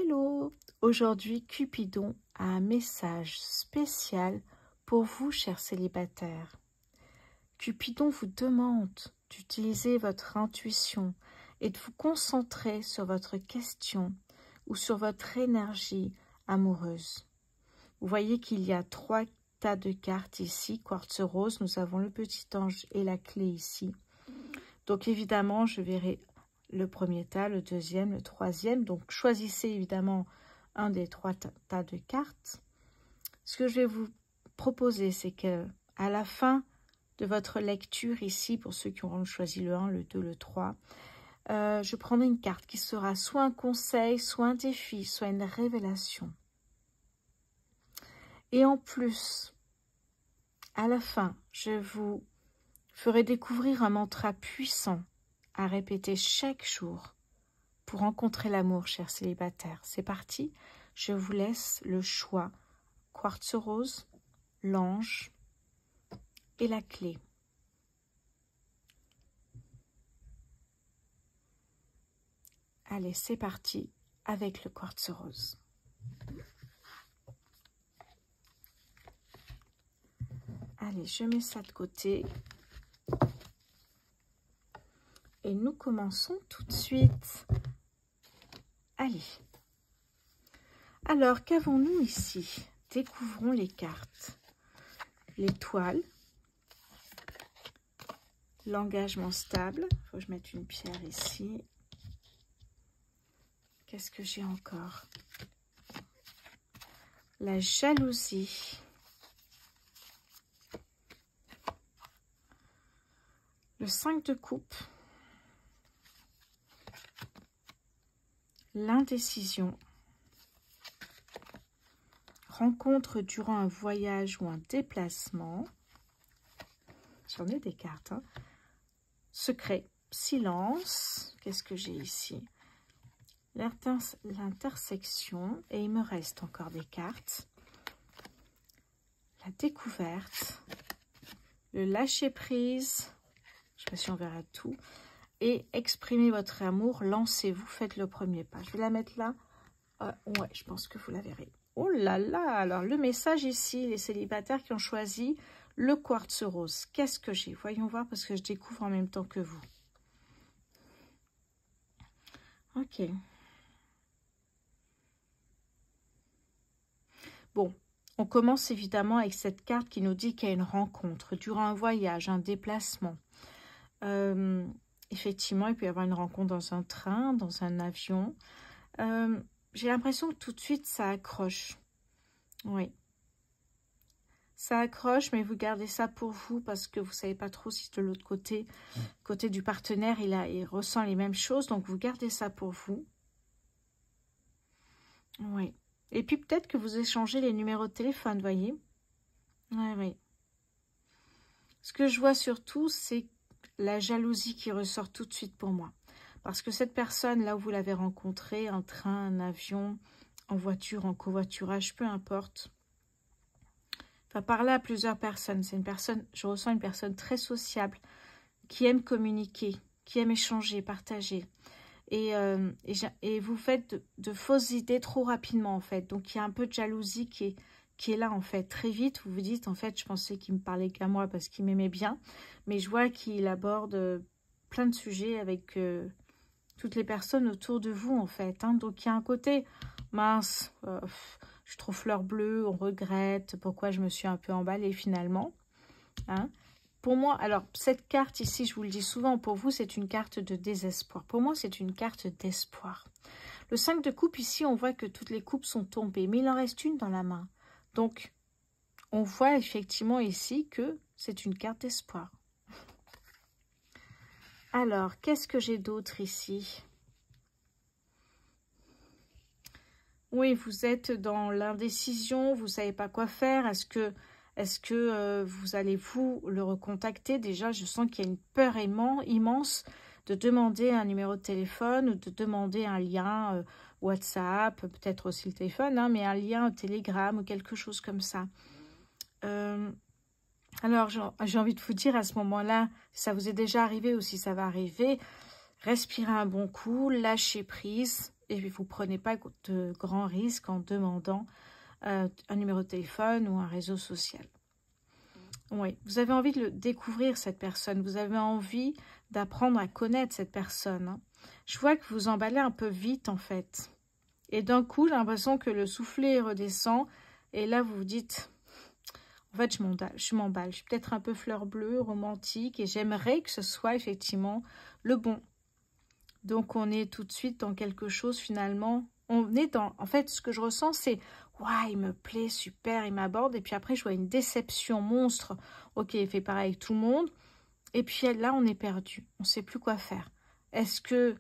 hello! Aujourd'hui, Cupidon a un message spécial pour vous, chers célibataires. Cupidon vous demande d'utiliser votre intuition et de vous concentrer sur votre question ou sur votre énergie amoureuse. Vous voyez qu'il y a 3 tas de cartes ici, quartz rose, nous avons le petit ange et la clé ici. Donc évidemment, je verrai le premier tas, le deuxième, le troisième. Donc choisissez évidemment un des 3 tas de cartes. Ce que je vais vous proposer, c'est que à la fin de votre lecture ici, pour ceux qui auront choisi le 1, le 2, le 3, je prendrai une carte qui sera soit un conseil, soit un défi, soit une révélation. Et en plus, à la fin, je vous ferai découvrir un mantra puissant à répéter chaque jour pour rencontrer l'amour, chers célibataires. C'est parti, je vous laisse le choix. Quartz rose, l'ange et la clé. Allez, c'est parti avec le quartz rose. Allez, je mets ça de côté. Et nous commençons tout de suite. Allez. Alors, qu'avons-nous ici? Découvrons les cartes. L'étoile. L'engagement stable. Il faut que je mette une pierre ici. Qu'est-ce que j'ai encore? La jalousie. Le 5 de coupe. L'indécision. Rencontre durant un voyage ou un déplacement. J'en ai des cartes. Hein. Secret. Silence. Qu'est-ce que j'ai ici? L'intersection. Et il me reste encore des cartes. La découverte. Le lâcher-prise. Je ne sais pas si on verra tout. Et exprimez votre amour, lancez-vous, faites le premier pas. Je vais la mettre là. Ouais, je pense que vous la verrez. Oh là là, alors le message ici, les célibataires qui ont choisi le quartz rose. Qu'est-ce que j'ai? Voyons voir parce que je découvre en même temps que vous. Ok. Bon, on commence évidemment avec cette carte qui nous dit qu'il y a une rencontre durant un voyage, un déplacement. Effectivement, il peut y avoir une rencontre dans un train, dans un avion. J'ai l'impression que tout de suite, ça accroche. Oui. Ça accroche, mais vous gardez ça pour vous parce que vous ne savez pas trop si de l'autre côté, côté du partenaire, il ressent les mêmes choses. Donc, vous gardez ça pour vous. Oui. Et puis, peut-être que vous échangez les numéros de téléphone, vous voyez. Oui, oui. Ce que je vois surtout, c'est la jalousie qui ressort tout de suite pour moi. Parce que cette personne, là où vous l'avez rencontrée, un train, un avion, en voiture, en covoiturage, peu importe, va parler à plusieurs personnes. C'est une personne, je ressens une personne très sociable, qui aime communiquer, qui aime échanger, partager. Et vous faites de fausses idées trop rapidement, en fait. Donc, il y a un peu de jalousie qui est là, en fait. Très vite, vous vous dites, en fait, je pensais qu'il me parlait qu'à moi parce qu'il m'aimait bien. Mais je vois qu'il aborde plein de sujets avec toutes les personnes autour de vous, en fait. Hein. Donc, il y a un côté, mince, je suis trop fleur bleue, on regrette, pourquoi je me suis un peu emballée finalement. Hein. Pour moi, alors, cette carte ici, je vous le dis souvent, pour vous, c'est une carte de désespoir. Pour moi, c'est une carte d'espoir. Le 5 de coupe, ici, on voit que toutes les coupes sont tombées, mais il en reste une dans la main. Donc, on voit effectivement ici que c'est une carte d'espoir. Alors, qu'est-ce que j'ai d'autre ici? Oui, vous êtes dans l'indécision, vous ne savez pas quoi faire. Est-ce que vous allez vous le recontacter? Déjà, je sens qu'il y a une peur immense de demander un numéro de téléphone ou de demander un lien WhatsApp, peut-être aussi le téléphone, hein, mais un lien Telegram ou quelque chose comme ça. Alors, j'ai envie de vous dire à ce moment-là, si ça vous est déjà arrivé ou si ça va arriver, respirez un bon coup, lâchez prise et vous ne prenez pas de grands risques en demandant un numéro de téléphone ou un réseau social. Oui, vous avez envie de découvrir cette personne, vous avez envie d'apprendre à connaître cette personne. Hein. Je vois que vous emballez un peu vite en fait. Et d'un coup, j'ai l'impression que le soufflet redescend. Et là, vous vous dites, en fait, je m'emballe. Je suis peut-être un peu fleur bleue, romantique. Et j'aimerais que ce soit effectivement le bon. Donc, on est tout de suite dans quelque chose finalement. On est dans, en fait, ce que je ressens, c'est, waouh, il me plaît, super, il m'aborde. Et puis après, je vois une déception monstre. Ok, il fait pareil avec tout le monde. Et puis là, on est perdu. On ne sait plus quoi faire. Est-ce que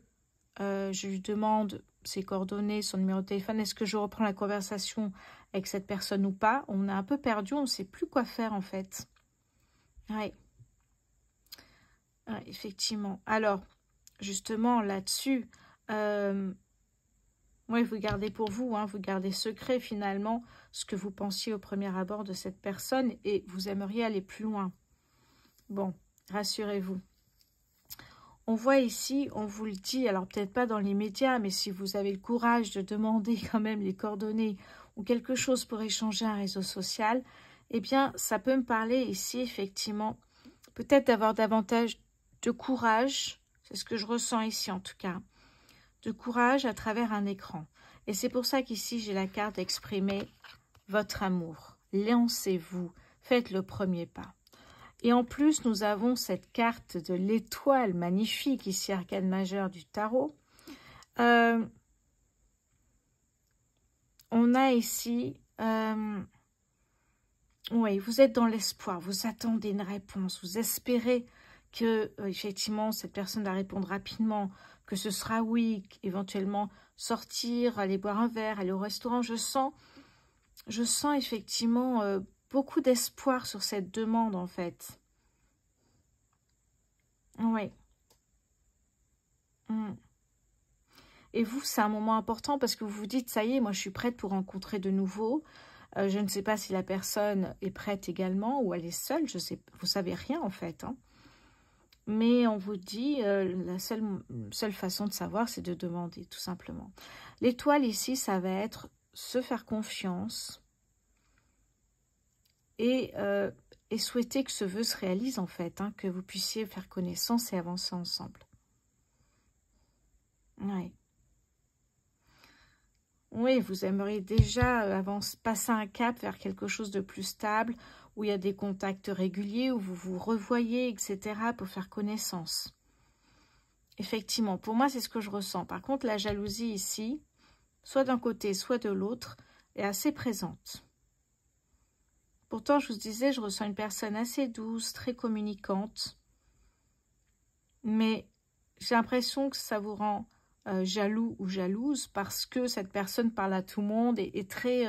je lui demande ses coordonnées, son numéro de téléphone, est-ce que je reprends la conversation avec cette personne ou pas? On est un peu perdu, on ne sait plus quoi faire en fait. Oui. Ouais, effectivement. Alors, justement, là-dessus, oui, vous gardez pour vous, hein, vous gardez secret finalement ce que vous pensiez au premier abord de cette personne et vous aimeriez aller plus loin. Bon, rassurez-vous. On voit ici, on vous le dit, alors peut-être pas dans l'immédiat, mais si vous avez le courage de demander quand même les coordonnées ou quelque chose pour échanger un réseau social, eh bien, ça peut me parler ici, effectivement, peut-être d'avoir davantage de courage, c'est ce que je ressens ici en tout cas, de courage à travers un écran. Et c'est pour ça qu'ici, j'ai la carte exprimer votre amour. Lancez-vous, faites le premier pas. Et en plus, nous avons cette carte de l'étoile magnifique, ici, arcane majeure du tarot. On a ici, oui, vous êtes dans l'espoir, vous attendez une réponse, vous espérez que, effectivement, cette personne va répondre rapidement, que ce sera oui, éventuellement sortir, aller boire un verre, aller au restaurant. Je sens effectivement beaucoup d'espoir sur cette demande, en fait. Oui. Et vous, c'est un moment important parce que vous vous dites, ça y est, moi je suis prête pour rencontrer de nouveau. Je ne sais pas si la personne est prête également ou elle est seule. Je sais, vous savez rien en fait. Hein. Mais on vous dit, la seule façon de savoir, c'est de demander, tout simplement. L'étoile ici, ça va être se faire confiance et souhaiter que ce vœu se réalise en fait, hein, que vous puissiez faire connaissance et avancer ensemble. Oui. Oui, vous aimeriez déjà passer un cap vers quelque chose de plus stable, où il y a des contacts réguliers, où vous vous revoyez, etc., pour faire connaissance. Effectivement, pour moi, c'est ce que je ressens. Par contre, la jalousie ici, soit d'un côté, soit de l'autre, est assez présente. Pourtant, je vous disais, je ressens une personne assez douce, très communicante, mais j'ai l'impression que ça vous rend jaloux ou jalouse parce que cette personne parle à tout le monde et est très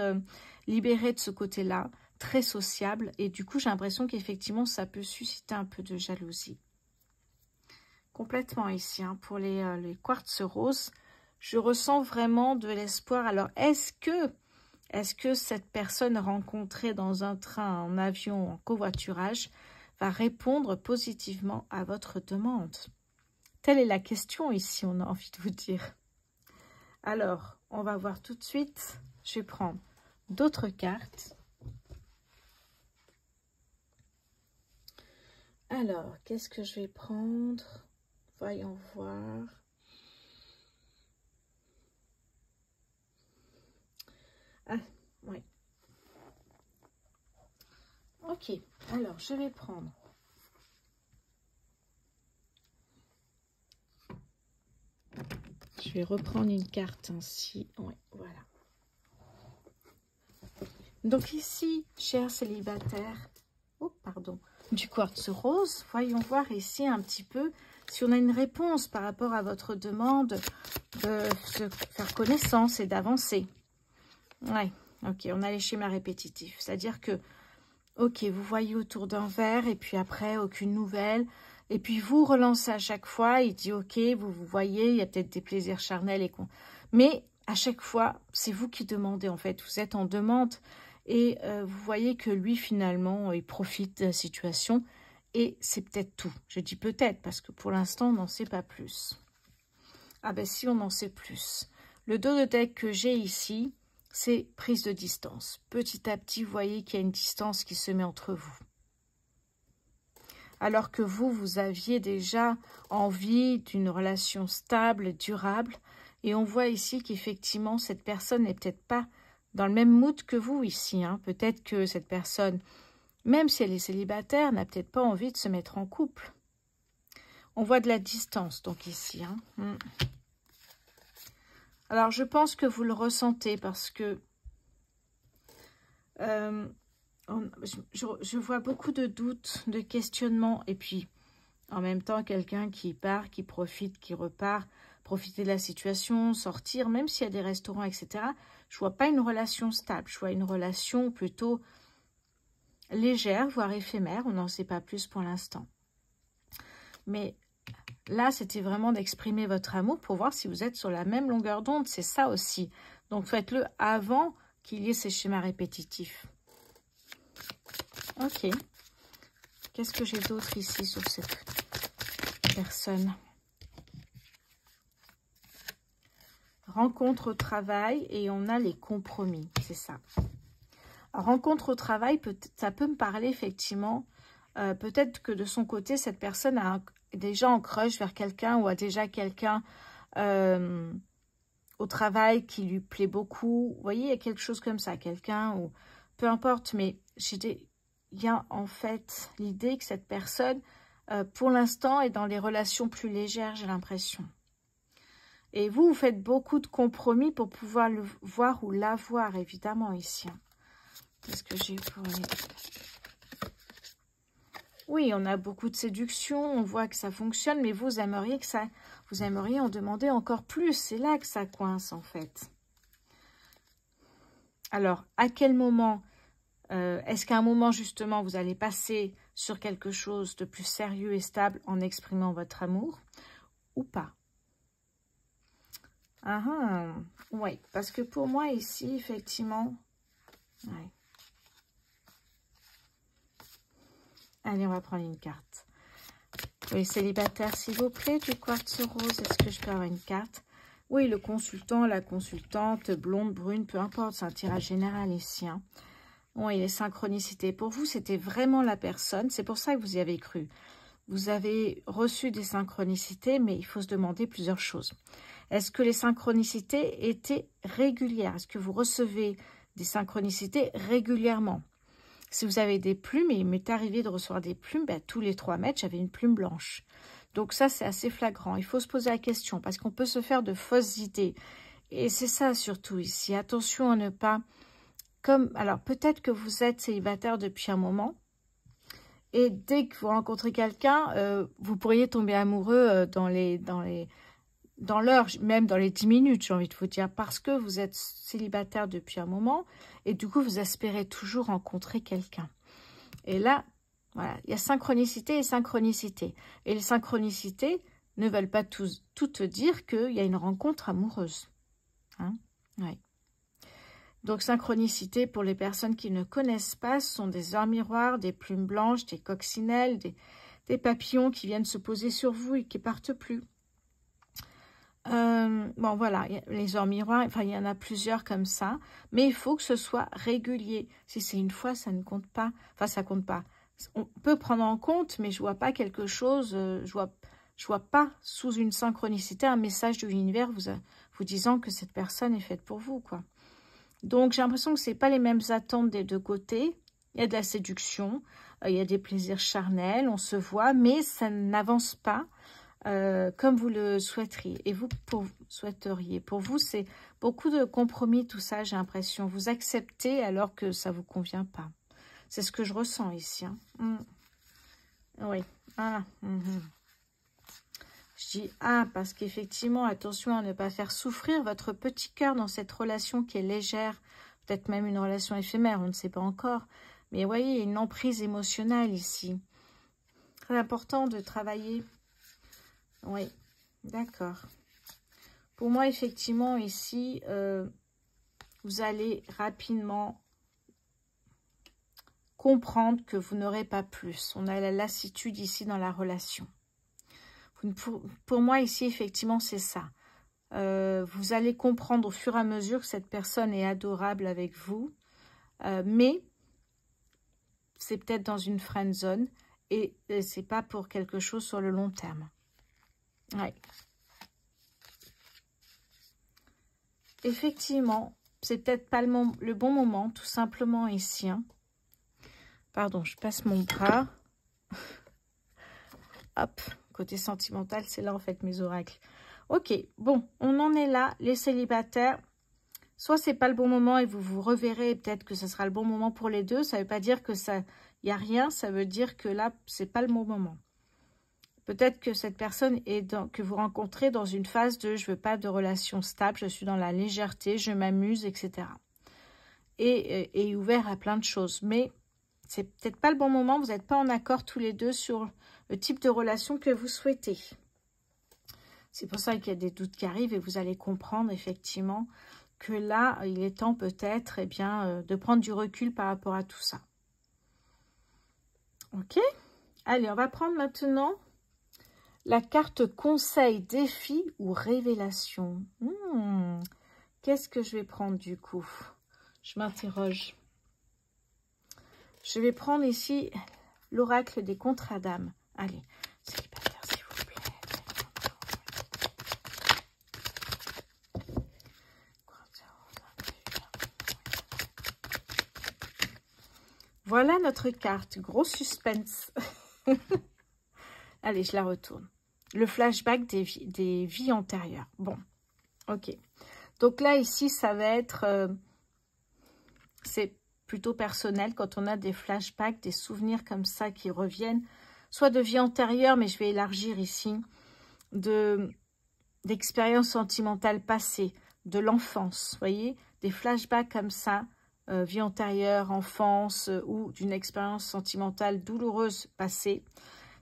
libérée de ce côté-là, très sociable. Et du coup, j'ai l'impression qu'effectivement, ça peut susciter un peu de jalousie. Complètement ici, hein, pour les quartz roses, je ressens vraiment de l'espoir. Alors, est-ce que cette personne rencontrée dans un train, en avion, en covoiturage, va répondre positivement à votre demande? Telle est la question ici, on a envie de vous dire. Alors, on va voir tout de suite. Je vais prendre d'autres cartes. Alors, qu'est-ce que je vais prendre? Voyons voir. Ah, oui. Ok, alors je vais prendre. Je vais reprendre une carte ainsi. Oui, voilà. Donc ici, chers célibataires, oh pardon, du quartz rose, voyons voir ici un petit peu si on a une réponse par rapport à votre demande de se faire connaissance et d'avancer. Ouais, ok, on a les schémas répétitifs. C'est-à-dire que, ok, vous voyez autour d'un verre et puis après, aucune nouvelle. Et puis vous relancez à chaque fois, il dit ok, vous voyez, il y a peut-être des plaisirs charnels. Mais à chaque fois, c'est vous qui demandez en fait. Vous êtes en demande et vous voyez que lui finalement, il profite de la situation. Et c'est peut-être tout. Je dis peut-être parce que pour l'instant, on n'en sait pas plus. Ah ben si, on en sait plus. Le dos de deck que j'ai ici, c'est prise de distance. Petit à petit, vous voyez qu'il y a une distance qui se met entre vous. Alors que vous, vous aviez déjà envie d'une relation stable, durable. Et on voit ici qu'effectivement, cette personne n'est peut-être pas dans le même mood que vous ici. Hein. Peut-être que cette personne, même si elle est célibataire, n'a peut-être pas envie de se mettre en couple. On voit de la distance, donc ici. Hein. Alors, je pense que vous le ressentez parce que je vois beaucoup de doutes, de questionnements. Et puis, en même temps, quelqu'un qui part, qui profite, qui repart, profiter de la situation, sortir, même s'il y a des restaurants, etc. Je vois pas une relation stable. Je vois une relation plutôt légère, voire éphémère. On n'en sait pas plus pour l'instant. Mais là, c'était vraiment d'exprimer votre amour pour voir si vous êtes sur la même longueur d'onde. C'est ça aussi. Donc, faites-le avant qu'il y ait ces schémas répétitifs. Ok. Qu'est-ce que j'ai d'autre ici sur cette personne? Rencontre au travail et on a les compromis. C'est ça. Alors, rencontre au travail, ça peut me parler effectivement. Peut-être que de son côté, cette personne a déjà en crush vers quelqu'un ou a déjà quelqu'un au travail qui lui plaît beaucoup. Vous voyez, il y a quelque chose comme ça, quelqu'un ou peu importe, mais il y a en fait l'idée que cette personne, pour l'instant, est dans les relations plus légères, j'ai l'impression. Et vous, vous faites beaucoup de compromis pour pouvoir le voir ou la voir, évidemment, ici. Qu'est-ce que j'ai pour les... Oui, on a beaucoup de séduction, on voit que ça fonctionne, mais vous aimeriez que ça, vous aimeriez en demander encore plus. C'est là que ça coince, en fait. Alors, à quel moment, est-ce qu'à un moment, justement, vous allez passer sur quelque chose de plus sérieux et stable en exprimant votre amour ou pas? Oui, parce que pour moi, ici, effectivement... Ouais. Allez, on va prendre une carte. Pour les célibataires, s'il vous plaît, du quartz rose, est-ce que je peux avoir une carte? Oui, le consultant, la consultante, blonde, brune, peu importe, c'est un tirage général ici. Hein. Oui, les synchronicités. Pour vous, c'était vraiment la personne. C'est pour ça que vous y avez cru. Vous avez reçu des synchronicités, mais il faut se demander plusieurs choses. Est-ce que les synchronicités étaient régulières? Est-ce que vous recevez des synchronicités régulièrement? Si vous avez des plumes, et il m'est arrivé de recevoir des plumes, tous les 3 mètres, j'avais une plume blanche. Donc ça, c'est assez flagrant. Il faut se poser la question, parce qu'on peut se faire de fausses idées. Et c'est ça surtout ici. Attention à ne pas... Alors, peut-être que vous êtes célibataire depuis un moment, et dès que vous rencontrez quelqu'un, vous pourriez tomber amoureux dans l'heure, même dans les 10 minutes, j'ai envie de vous dire, parce que vous êtes célibataire depuis un moment, et du coup, vous espérez toujours rencontrer quelqu'un. Et là, voilà, il y a synchronicité et synchronicité. Et les synchronicités ne veulent pas toutes dire qu'il y a une rencontre amoureuse. Hein? Ouais. Donc, synchronicité, pour les personnes qui ne connaissent pas, ce sont des heures miroirs, des plumes blanches, des coccinelles, des papillons qui viennent se poser sur vous et qui ne partent plus. Bon, voilà, les heures miroirs, enfin, il y en a plusieurs comme ça. Mais il faut que ce soit régulier. Si c'est une fois, ça ne compte pas. Enfin, ça compte pas. On peut prendre en compte, mais je vois pas quelque chose, je vois pas sous une synchronicité un message de l'univers vous disant que cette personne est faite pour vous, quoi. Donc, j'ai l'impression que c'est pas les mêmes attentes des deux côtés. Il y a de la séduction, il y a des plaisirs charnels, on se voit, mais ça n'avance pas comme vous le souhaiteriez. Et vous, souhaiteriez. Pour vous, c'est beaucoup de compromis, tout ça, j'ai l'impression. Vous acceptez alors que ça vous convient pas. C'est ce que je ressens ici. Hein. Oui. Je dis parce qu'effectivement, attention à ne pas faire souffrir votre petit cœur dans cette relation qui est légère, peut-être même une relation éphémère, on ne sait pas encore. Mais vous voyez, il y a une emprise émotionnelle ici. Très important de travailler. Oui, d'accord. Pour moi, effectivement, ici, vous allez rapidement comprendre que vous n'aurez pas plus. On a la lassitude ici dans la relation. Pour moi, ici, effectivement, c'est ça. Vous allez comprendre au fur et à mesure que cette personne est adorable avec vous. Mais c'est peut-être dans une friend zone. Et c'est pas pour quelque chose sur le long terme. Ouais. Effectivement, c'est peut-être pas le bon moment, tout simplement ici. Hein. Pardon, je passe mon bras. Hop, côté sentimental, c'est là en fait mes oracles. Ok, bon, on en est là, les célibataires. Soit c'est pas le bon moment et vous vous reverrez, peut-être que ce sera le bon moment pour les deux. Ça veut pas dire que ça, y a rien, ça veut dire que là, c'est pas le bon moment. Peut-être que cette personne que vous rencontrez dans une phase de je veux pas de relation stable, je suis dans la légèreté, je m'amuse, etc. Et ouvert à plein de choses. Mais c'est peut-être pas le bon moment, vous n'êtes pas en accord tous les deux sur le type de relation que vous souhaitez. C'est pour ça qu'il y a des doutes qui arrivent et vous allez comprendre effectivement que là, il est temps peut-être de prendre du recul par rapport à tout ça. Ok? Allez, on va prendre maintenant la carte conseil, défi ou révélation. Qu'est-ce que je vais prendre du coup? Je m'interroge. Je vais prendre ici l'oracle des contrats d'âme. Allez, célibataire, s'il vous plaît. Voilà notre carte. Gros suspense. Allez, je la retourne. Le flashback des vies antérieures. Bon, ok. Donc là, ici, ça va être... c'est plutôt personnel quand on a des flashbacks, des souvenirs comme ça qui reviennent. Soit de vie antérieure, mais je vais élargir ici. D'expériences sentimentales passées, de l'enfance. Vous voyez, des flashbacks comme ça. Vie antérieure, enfance ou d'une expérience sentimentale douloureuse passée.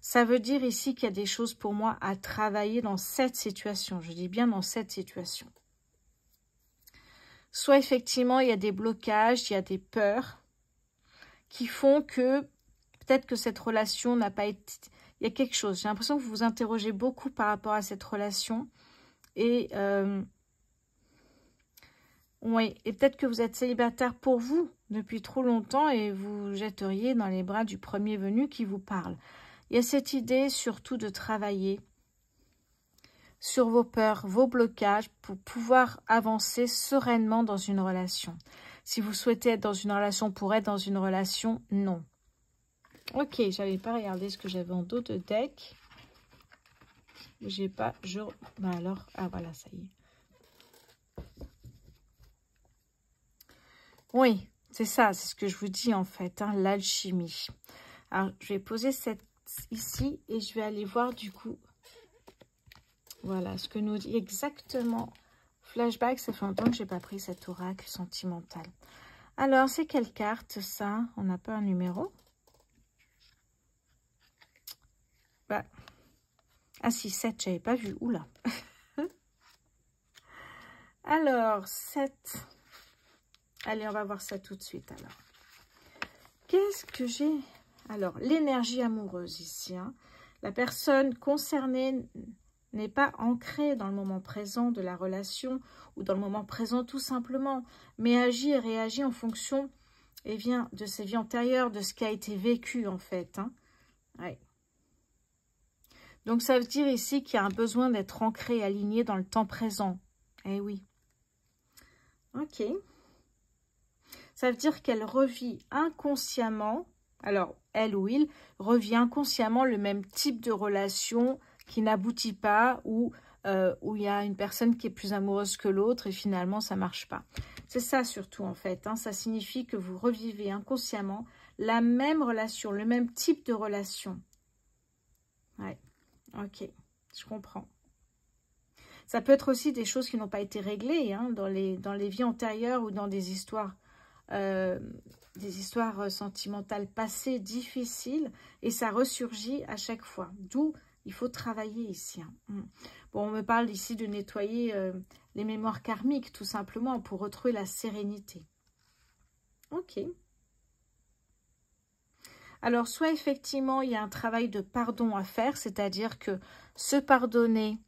Ça veut dire ici qu'il y a des choses pour moi à travailler dans cette situation. Je dis bien dans cette situation. Soit effectivement, il y a des blocages, il y a des peurs qui font que peut-être que cette relation n'a pas été... Il y a quelque chose. J'ai l'impression que vous vous interrogez beaucoup par rapport à cette relation. Et, oui, et peut-être que vous êtes célibataire pour vous depuis trop longtemps et vous jetteriez dans les bras du premier venu qui vous parle. Il y a cette idée surtout de travailler sur vos peurs, vos blocages pour pouvoir avancer sereinement dans une relation. Si vous souhaitez être dans une relation pour être dans une relation, non. Ok, j'avais pas regardé ce que j'avais en dos de deck. J'ai pas... Ben alors, ah voilà, ça y est. Oui, c'est ça, c'est ce que je vous dis en fait, hein, l'alchimie. Alors, je vais poser cette ici et je vais aller voir du coup, voilà, ce que nous dit exactement flashback. Ça fait longtemps que j'ai pas pris cet oracle sentimental. Alors, c'est quelle carte ça? On n'a pas un numéro? Bah. Ah si, 7, j'avais pas vu. Oula. Alors, 7. Allez, on va voir ça tout de suite alors. Qu'est-ce que j'ai? Alors, l'énergie amoureuse ici. Hein. La personne concernée n'est pas ancrée dans le moment présent de la relation ou dans le moment présent tout simplement, mais agit et réagit en fonction de ses vies antérieures, de ce qui a été vécu en fait. Hein. Ouais. Donc, ça veut dire ici qu'il y a un besoin d'être ancré, aligné dans le temps présent. Eh oui. Ok. Ça veut dire qu'elle revit inconsciemment, alors elle ou il revit inconsciemment le même type de relation qui n'aboutit pas ou où il y a une personne qui est plus amoureuse que l'autre et finalement ça ne marche pas. C'est ça surtout en fait, hein. Ça signifie que vous revivez inconsciemment la même relation, le même type de relation. Ouais, ok, je comprends. Ça peut être aussi des choses qui n'ont pas été réglées hein, dans les vies antérieures ou dans des histoires sentimentales passées difficiles et ça ressurgit à chaque fois. D'où il faut travailler ici. Hein. Bon, on me parle ici de nettoyer les mémoires karmiques tout simplement pour retrouver la sérénité. Ok. Alors, soit effectivement, il y a un travail de pardon à faire, c'est-à-dire que se pardonner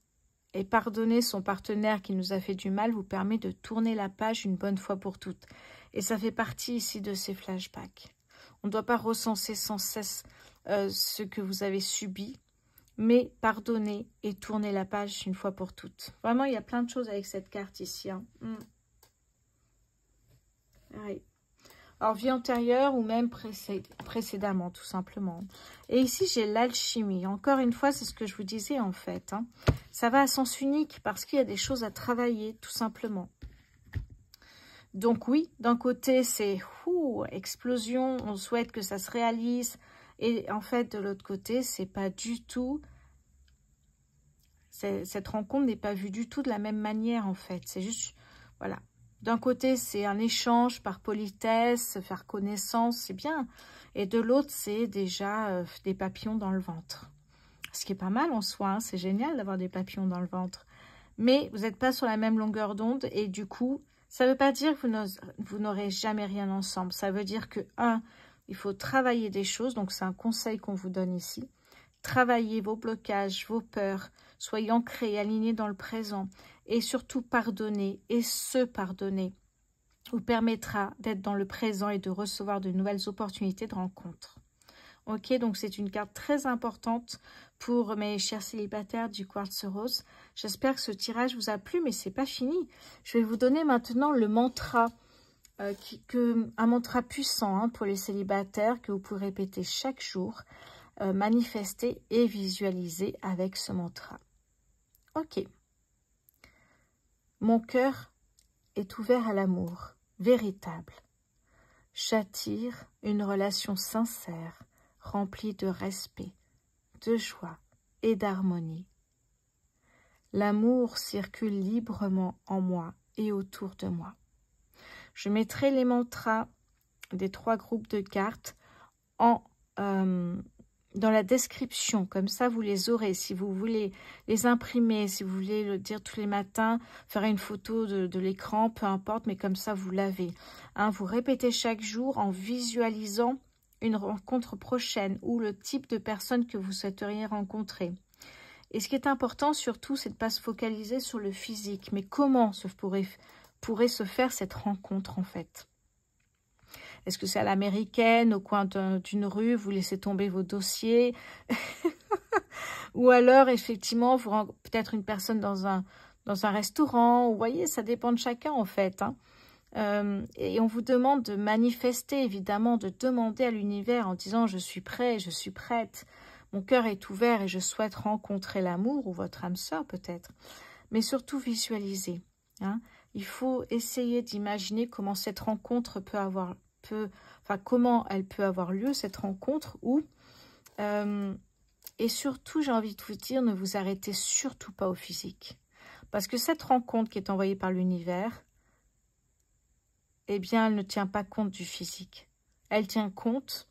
Et pardonner son partenaire qui nous a fait du mal vous permet de tourner la page une bonne fois pour toutes. Et ça fait partie ici de ces flashbacks. On ne doit pas recenser sans cesse ce que vous avez subi, mais pardonner et tourner la page une fois pour toutes. Vraiment, il y a plein de choses avec cette carte ici. Hein. Oui. Alors, vie antérieure ou même précédemment, tout simplement. Et ici, j'ai l'alchimie. Encore une fois, c'est ce que je vous disais, en fait. Hein. Ça va à sens unique parce qu'il y a des choses à travailler, tout simplement. Donc oui, d'un côté, c'est explosion, on souhaite que ça se réalise. Et en fait, de l'autre côté, c'est pas du tout... Cette rencontre n'est pas vue du tout de la même manière, en fait. C'est juste... Voilà. D'un côté, c'est un échange par politesse, faire connaissance, c'est bien. Et de l'autre, c'est déjà des papillons dans le ventre. Ce qui est pas mal en soi, hein, c'est génial d'avoir des papillons dans le ventre. Mais vous n'êtes pas sur la même longueur d'onde et du coup, ça ne veut pas dire que vous n'aurez jamais rien ensemble. Ça veut dire que, il faut travailler des choses, donc c'est un conseil qu'on vous donne ici. Travaillez vos blocages, vos peurs, soyez ancrés, alignés dans le présent. Et surtout, pardonner et se pardonner vous permettra d'être dans le présent et de recevoir de nouvelles opportunités de rencontre. Ok, donc c'est une carte très importante pour mes chers célibataires du quartz rose. J'espère que ce tirage vous a plu, mais c'est pas fini. Je vais vous donner maintenant le mantra, un mantra puissant pour les célibataires que vous pouvez répéter chaque jour, manifester et visualiser avec ce mantra. Ok. Mon cœur est ouvert à l'amour, véritable. J'attire une relation sincère, remplie de respect, de joie et d'harmonie. L'amour circule librement en moi et autour de moi. Je mettrai les mantras des 3 groupes de cartes dans la description, comme ça vous les aurez. Si vous voulez les imprimer, si vous voulez le dire tous les matins, faire une photo de l'écran, peu importe, mais comme ça vous l'avez. Vous répétez chaque jour en visualisant une rencontre prochaine ou le type de personne que vous souhaiteriez rencontrer. Et ce qui est important surtout, c'est de ne pas se focaliser sur le physique, mais comment pourrait se faire cette rencontre en fait. Est-ce que c'est à l'américaine, au coin d'une rue, vous laissez tomber vos dossiers ou alors, effectivement, peut-être une personne dans un restaurant. Vous voyez, ça dépend de chacun, en fait. Et on vous demande de manifester, évidemment, de demander à l'univers en disant « Je suis prêt, je suis prête. Mon cœur est ouvert et je souhaite rencontrer l'amour » ou votre âme sœur, peut-être. Mais surtout, visualiser. Il faut essayer d'imaginer comment cette rencontre comment elle peut avoir lieu, cette rencontre, et surtout, j'ai envie de vous dire, ne vous arrêtez surtout pas au physique. Parce que cette rencontre qui est envoyée par l'univers, eh bien, elle ne tient pas compte du physique. Elle tient compte,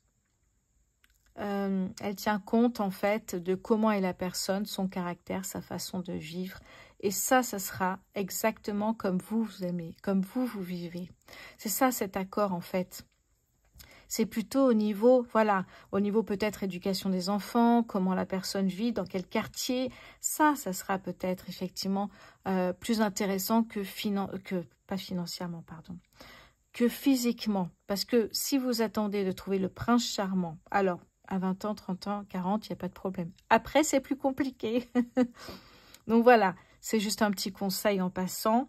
en fait, de comment est la personne, son caractère, sa façon de vivre. Et ça sera exactement comme vous aimez, comme vous vivez. C'est ça, cet accord, en fait. C'est plutôt au niveau, au niveau peut-être éducation des enfants, comment la personne vit, dans quel quartier. Ça sera peut-être effectivement plus intéressant pas financièrement, pardon, que physiquement. Parce que si vous attendez de trouver le prince charmant, alors à 20 ans, 30 ans, 40, il n'y a pas de problème. Après, c'est plus compliqué. Donc voilà, c'est juste un petit conseil en passant.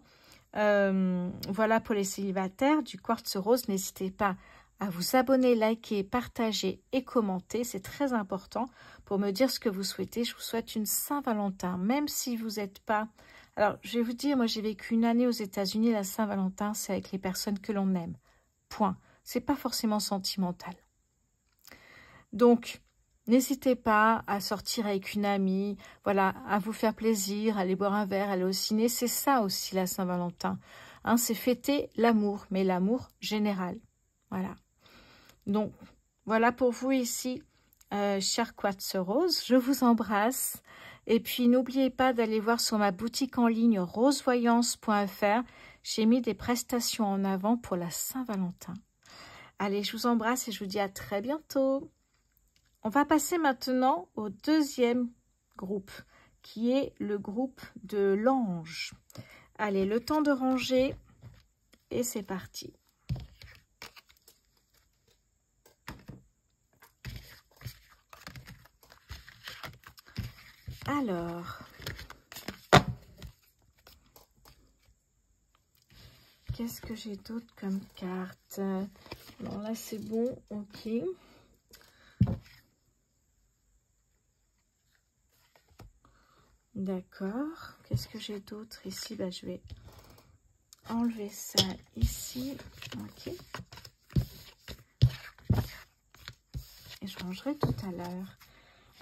Voilà pour les célibataires du quartz rose. N'hésitez pas à vous abonner, liker, partager et commenter. C'est très important pour me dire ce que vous souhaitez. Je vous souhaite une Saint-Valentin, même si vous n'êtes pas... Alors, je vais vous dire, moi j'ai vécu une année aux États-Unis. La Saint-Valentin, c'est avec les personnes que l'on aime. Point. C'est pas forcément sentimental. Donc, n'hésitez pas à sortir avec une amie, à vous faire plaisir, aller boire un verre, aller au ciné. C'est ça aussi la Saint-Valentin. C'est fêter l'amour, mais l'amour général. Voilà. Donc, voilà pour vous ici, cher quartz rose. Je vous embrasse. Et puis, n'oubliez pas d'aller voir sur ma boutique en ligne rosevoyance.fr. J'ai mis des prestations en avant pour la Saint-Valentin. Allez, je vous embrasse et je vous dis à très bientôt. On va passer maintenant au deuxième groupe, qui est le groupe de l'ange. Allez, le temps de ranger et c'est parti. Alors, qu'est-ce que j'ai d'autre comme carte? Bon, là, c'est bon, ok. D'accord. Qu'est-ce que j'ai d'autre ici? Bah, je vais enlever ça ici. Ok. Et je rangerai tout à l'heure.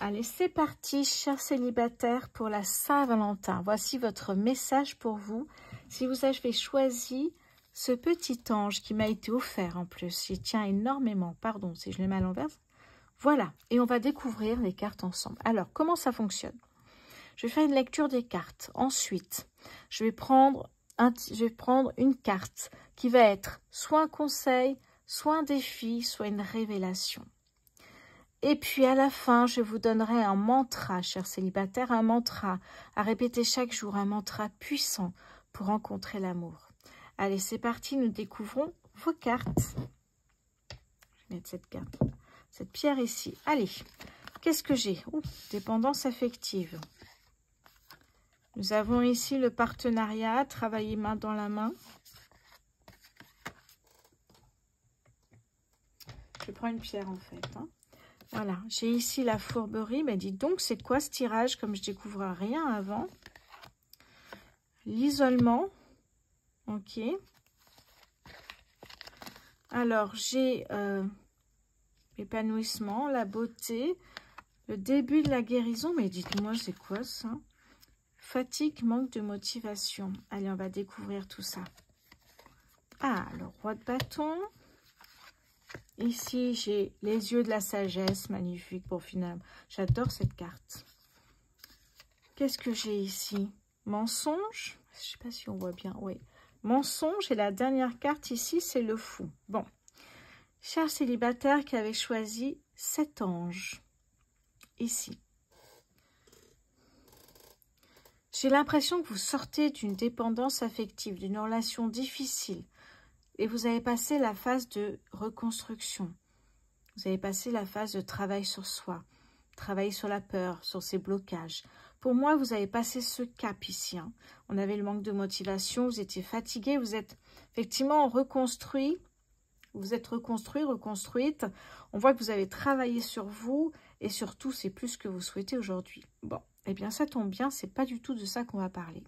Allez, c'est parti, chers célibataires, pour la Saint-Valentin. Voici votre message pour vous. Si vous avez choisi ce petit ange qui m'a été offert en plus, il tient énormément, pardon si je le mets à l'envers. Voilà, et on va découvrir les cartes ensemble. Alors, comment ça fonctionne? Je vais faire une lecture des cartes. Ensuite, je vais prendre une carte qui va être soit un conseil, soit un défi, soit une révélation. Et puis à la fin, je vous donnerai un mantra, chers célibataires, un mantra à répéter chaque jour, un mantra puissant pour rencontrer l'amour. Allez, c'est parti, nous découvrons vos cartes. Je vais mettre cette pierre ici. Allez, qu'est-ce que j'ai? Dépendance affective. Nous avons ici le partenariat, travailler main dans la main. Je prends une pierre en fait, hein. Voilà, j'ai ici la fourberie. Mais dites donc, c'est quoi ce tirage comme je découvre rien avant? L'isolement. Ok. Alors, j'ai l'épanouissement, la beauté, le début de la guérison. Mais dites-moi, c'est quoi ça? Fatigue, manque de motivation. Allez, on va découvrir tout ça. Ah, le roi de bâton. Ici, j'ai les yeux de la sagesse, magnifique pour finalement. J'adore cette carte. Qu'est-ce que j'ai ici? Mensonge. Je ne sais pas si on voit bien. Oui. Mensonge. Et la dernière carte ici, c'est le fou. Bon. Chers célibataires qui avaient choisi cet ange. Ici. J'ai l'impression que vous sortez d'une dépendance affective, d'une relation difficile. Et vous avez passé la phase de reconstruction. Vous avez passé la phase de travail sur soi, travail sur la peur, sur ses blocages. Pour moi, vous avez passé ce cap ici, hein. On avait le manque de motivation, vous étiez fatigué, vous êtes effectivement reconstruit. Vous êtes reconstruit, reconstruite. On voit que vous avez travaillé sur vous et surtout, c'est plus ce que vous souhaitez aujourd'hui. Bon, eh bien ça tombe bien, c'est pas du tout de ça qu'on va parler.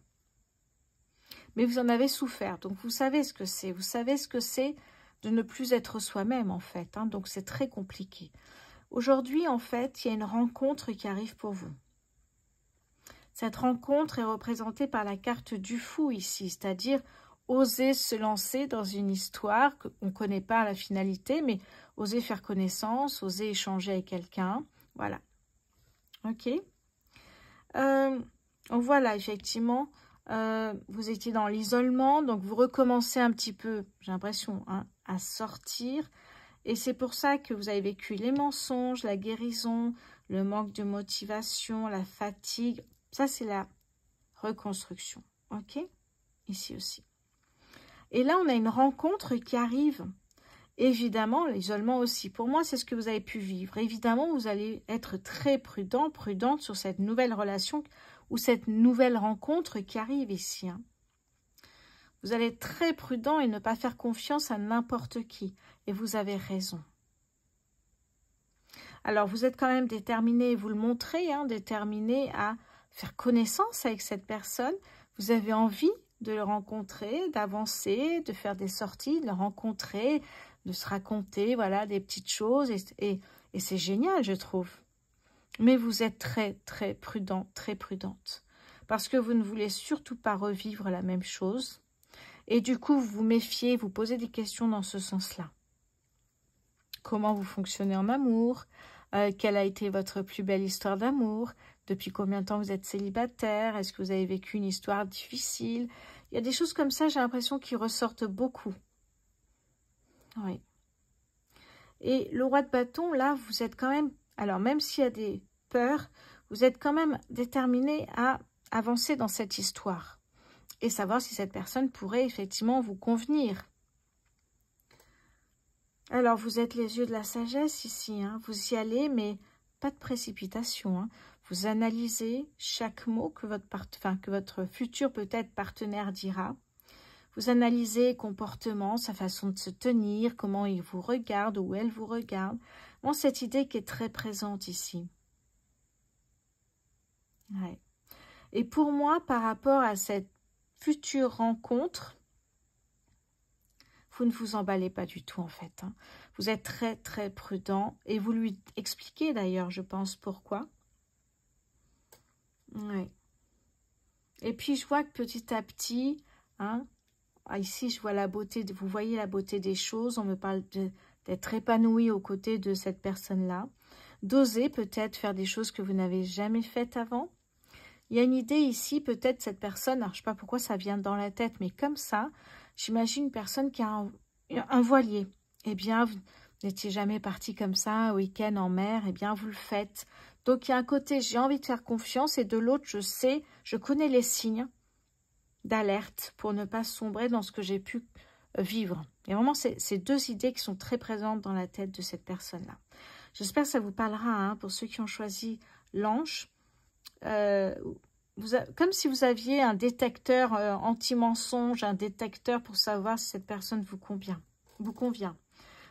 Mais vous en avez souffert, donc vous savez ce que c'est. Vous savez ce que c'est de ne plus être soi-même, en fait, hein, donc c'est très compliqué. Aujourd'hui, en fait, il y a une rencontre qui arrive pour vous. Cette rencontre est représentée par la carte du fou ici, c'est-à-dire oser se lancer dans une histoire qu'on ne connaît pas à la finalité, mais oser faire connaissance, oser échanger avec quelqu'un. Voilà. Ok. On voit là, effectivement, vous étiez dans l'isolement, donc vous recommencez un petit peu, j'ai l'impression, hein, à sortir. Et c'est pour ça que vous avez vécu les mensonges, la guérison, le manque de motivation, la fatigue. Ça, c'est la reconstruction. Ok? Ici aussi. Et là, on a une rencontre qui arrive. Évidemment, l'isolement aussi. Pour moi, c'est ce que vous avez pu vivre. Évidemment, vous allez être très prudent, prudente sur cette nouvelle relation ou cette nouvelle rencontre qui arrive ici, hein. Vous allez être très prudent et ne pas faire confiance à n'importe qui. Et vous avez raison. Alors, vous êtes quand même déterminé, vous le montrez, hein, déterminé à faire connaissance avec cette personne. Vous avez envie de le rencontrer, d'avancer, de faire des sorties, de le rencontrer, de se raconter, voilà, des petites choses. Et c'est génial, je trouve. Mais vous êtes très, très prudent, très prudente. Parce que vous ne voulez surtout pas revivre la même chose. Et du coup, vous vous méfiez, vous posez des questions dans ce sens-là. Comment vous fonctionnez en amour? Quelle a été votre plus belle histoire d'amour? Depuis combien de temps vous êtes célibataire? Est-ce que vous avez vécu une histoire difficile? Il y a des choses comme ça, j'ai l'impression, qui ressortent beaucoup. Oui. Et le roi de bâton, là, vous êtes quand même... Alors, même s'il y a des peurs, vous êtes quand même déterminé à avancer dans cette histoire et savoir si cette personne pourrait effectivement vous convenir. Alors, vous êtes les yeux de la sagesse ici, hein. Vous y allez, mais pas de précipitation, hein. Vous analysez chaque mot que votre futur peut-être partenaire dira. Vous analysez comportement, sa façon de se tenir, comment il vous regarde ou elle vous regarde. Bon, cette idée qui est très présente ici. Ouais. Et pour moi, par rapport à cette future rencontre, vous ne vous emballez pas du tout en fait, hein. Vous êtes très très prudent et vous lui expliquez d'ailleurs, je pense, pourquoi. Ouais. Et puis je vois que petit à petit, hein, ici je vois la beauté, vous voyez la beauté des choses, on me parle d'être épanoui aux côtés de cette personne-là, d'oser peut-être faire des choses que vous n'avez jamais faites avant. Il y a une idée ici, peut-être cette personne, alors je ne sais pas pourquoi ça vient dans la tête, mais comme ça, j'imagine une personne qui a un voilier. Eh bien, vous n'étiez jamais parti comme ça, un week-end en mer, eh bien, vous le faites. Donc, il y a un côté, j'ai envie de faire confiance, et de l'autre, je connais les signes d'alerte pour ne pas sombrer dans ce que j'ai pu vivre. Et vraiment, c'est deux idées qui sont très présentes dans la tête de cette personne-là. J'espère que ça vous parlera, hein, pour ceux qui ont choisi l'ange. Comme si vous aviez un détecteur anti-mensonge, un détecteur pour savoir si cette personne vous convient.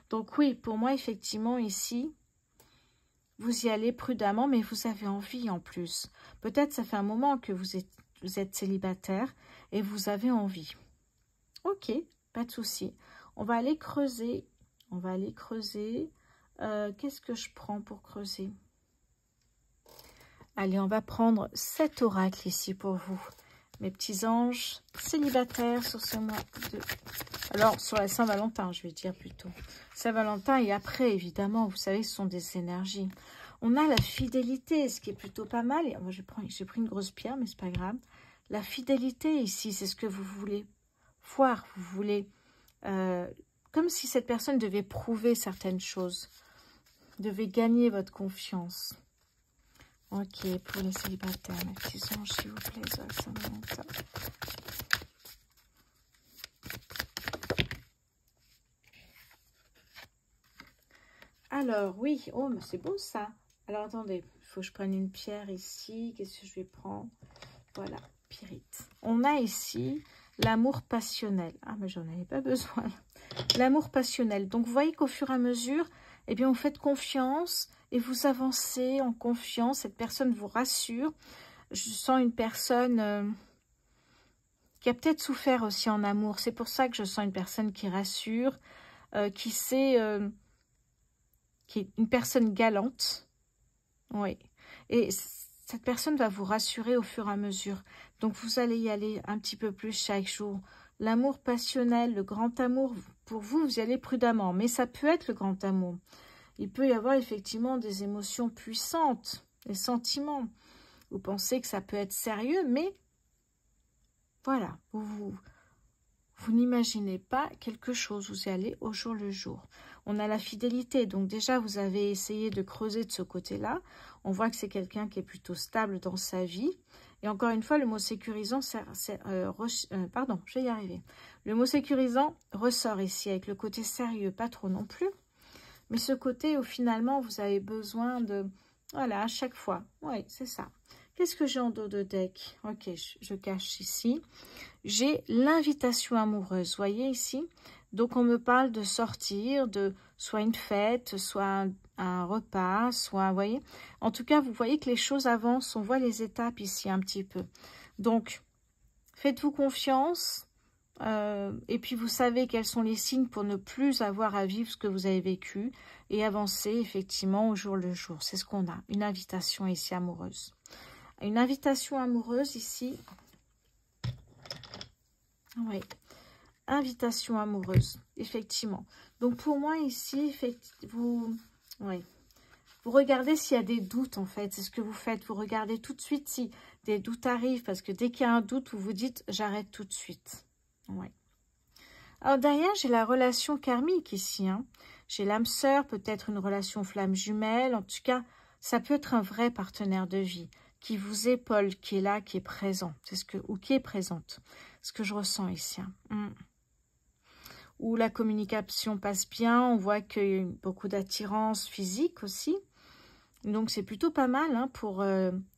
Donc oui, pour moi, effectivement, ici, vous y allez prudemment, mais vous avez envie en plus. Peut-être ça fait un moment que vous êtes célibataire et vous avez envie. Ok, pas de souci. On va aller creuser. Qu'est-ce que je prends pour creuser ? Allez, on va prendre cet oracle ici pour vous. Mes petits anges célibataires sur ce mois de... Alors, sur la Saint-Valentin, je vais dire plutôt. Saint-Valentin et après, évidemment, vous savez, ce sont des énergies. On a la fidélité, ce qui est plutôt pas mal. Et moi, j'ai pris une grosse pierre, mais c'est pas grave. La fidélité ici, c'est ce que vous voulez voir. Vous voulez... comme si cette personne devait prouver certaines choses. Devait gagner votre confiance. Ok, pour les célibataires, mes petits anges, s'il vous plaît, Saint-Valentin. Alors, oui, oh, mais c'est beau ça. Alors, attendez, il faut que je prenne une pierre ici. Qu'est-ce que je vais prendre? Voilà, pyrite. On a ici l'amour passionnel. Ah, mais j'en avais pas besoin. L'amour passionnel. Donc, vous voyez qu'au fur et à mesure, eh bien, vous faites confiance et vous avancez en confiance. Cette personne vous rassure. Je sens une personne qui a peut-être souffert aussi en amour. C'est pour ça que je sens une personne qui rassure, qui sait, qui est une personne galante. Oui. Et cette personne va vous rassurer au fur et à mesure. Donc, vous allez y aller un petit peu plus chaque jour. L'amour passionnel, le grand amour, pour vous, vous y allez prudemment. Mais ça peut être le grand amour. Il peut y avoir effectivement des émotions puissantes, des sentiments. Vous pensez que ça peut être sérieux, mais voilà, vous n'imaginez pas quelque chose. Vous y allez au jour le jour. On a la fidélité. Donc déjà, vous avez essayé de creuser de ce côté-là. On voit que c'est quelqu'un qui est plutôt stable dans sa vie. Et encore une fois, le mot sécurisant, pardon, je vais y arriver. Le mot sécurisant ressort ici avec le côté sérieux, pas trop non plus. Mais ce côté où finalement, vous avez besoin de... Voilà, à chaque fois. Oui, c'est ça. Qu'est-ce que j'ai en dos de deck? Ok, je cache ici. J'ai l'invitation amoureuse, voyez ici. Donc, on me parle de sortir, de soit une fête, soit un repas, soit, vous voyez. En tout cas, vous voyez que les choses avancent. On voit les étapes ici un petit peu. Donc, faites-vous confiance. Et puis, vous savez quels sont les signes pour ne plus avoir à vivre ce que vous avez vécu et avancer effectivement au jour le jour. C'est ce qu'on a. Une invitation ici amoureuse. Une invitation amoureuse ici. Oui. Invitation amoureuse, effectivement. Donc, pour moi, ici, vous regardez s'il y a des doutes, en fait. C'est ce que vous faites. Vous regardez tout de suite si des doutes arrivent. Parce que dès qu'il y a un doute, vous vous dites, j'arrête tout de suite. Oui. Alors, derrière, j'ai la relation karmique ici. Hein. J'ai l'âme sœur, peut-être une relation flamme jumelle. En tout cas, Ça peut être un vrai partenaire de vie qui vous épaule, qui est là, qui est présent. C'est ce que, ou qui est présente. Ce que je ressens ici. Hein. Où la communication passe bien. On voit qu'il y a beaucoup d'attirance physique aussi. Donc, c'est plutôt pas mal hein, pour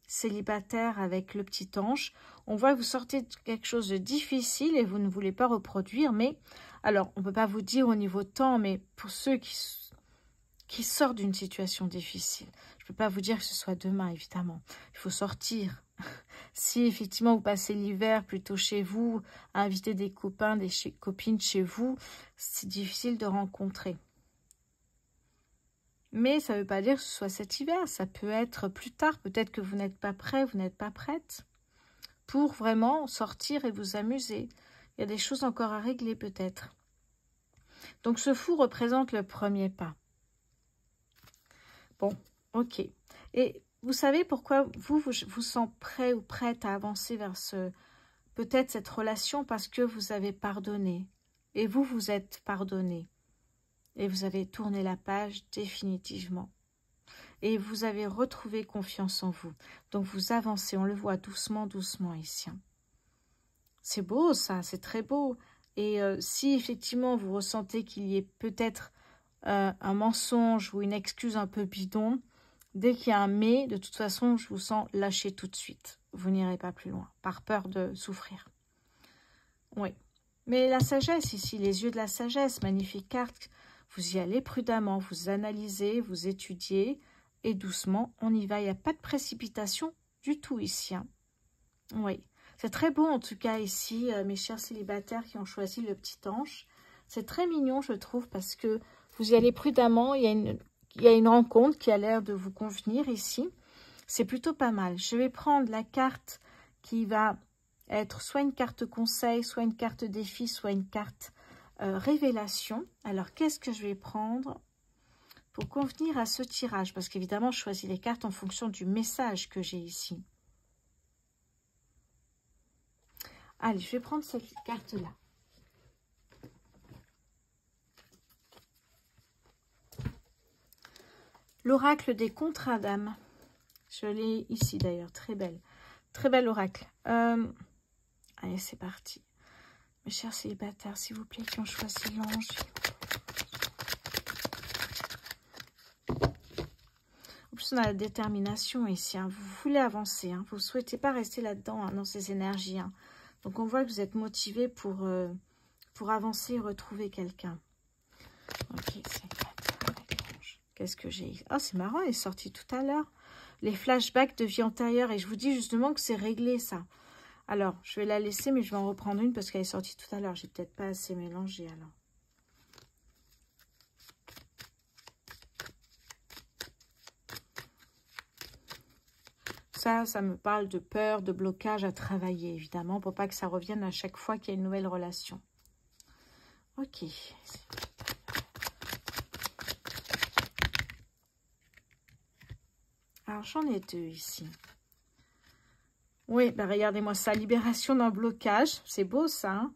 célibataire avec le petit ange. On voit que vous sortez de quelque chose de difficile et vous ne voulez pas reproduire. Mais, alors, on ne peut pas vous dire au niveau temps, mais pour ceux qui sortent d'une situation difficile, je ne peux pas vous dire que ce soit demain, évidemment. Il faut sortir. Si, effectivement, vous passez l'hiver plutôt chez vous, à inviter des copains, des copines chez vous, c'est difficile de rencontrer. Mais ça ne veut pas dire que ce soit cet hiver. Ça peut être plus tard. Peut-être que vous n'êtes pas prêt, vous n'êtes pas prête pour vraiment sortir et vous amuser. Il y a des choses encore à régler peut-être. Donc ce fou représente le premier pas. Bon, ok. Et vous savez pourquoi vous sentez prêt ou prête à avancer vers peut-être cette relation parce que vous avez pardonné. Et vous êtes pardonné. Et vous avez tourné la page définitivement. Et vous avez retrouvé confiance en vous. Donc vous avancez, on le voit doucement, doucement ici. C'est beau ça, c'est très beau. Et si effectivement vous ressentez qu'il y ait peut-être un mensonge ou une excuse un peu bidon, dès qu'il y a un mais, de toute façon, je vous sens lâcher tout de suite. Vous n'irez pas plus loin, par peur de souffrir. Oui. Mais la sagesse ici, les yeux de la sagesse, magnifique carte. Vous y allez prudemment, vous analysez, vous étudiez, et doucement, on y va. Il n'y a pas de précipitation du tout ici. Hein. Oui. C'est très beau en tout cas ici, mes chers célibataires qui ont choisi le petit ange. C'est très mignon, je trouve, parce que vous y allez prudemment. Il y a une rencontre qui a l'air de vous convenir ici. C'est plutôt pas mal. Je vais prendre la carte qui va être soit une carte conseil, soit une carte défi, soit une carte révélation. Alors, qu'est-ce que je vais prendre pour convenir à ce tirage? Parce qu'évidemment, je choisis les cartes en fonction du message que j'ai ici. Allez, je vais prendre cette carte-là. L'oracle des contrats d'âme. Je l'ai ici d'ailleurs, très belle. Très bel oracle. Allez, c'est parti. Mes chers célibataires, s'il vous plaît, qui ont choisi l'ange. En plus, on a la détermination ici. Hein. Vous voulez avancer. Hein. Vous ne souhaitez pas rester là-dedans, hein, dans ces énergies. Hein. Donc, on voit que vous êtes motivé pour avancer et retrouver quelqu'un. Ok, c'est qu'est-ce que j'ai? Oh, c'est marrant, elle est sortie tout à l'heure. Les flashbacks de vie antérieure. Et je vous dis justement que c'est réglé, ça. Alors, je vais la laisser, mais je vais en reprendre une parce qu'elle est sortie tout à l'heure. J'ai peut-être pas assez mélangé, alors. Ça me parle de peur, de blocage à travailler, évidemment, pour pas que ça revienne à chaque fois qu'il y a une nouvelle relation. Ok. Alors, j'en ai deux ici. Oui, ben regardez-moi ça, libération d'un blocage, c'est beau ça, hein,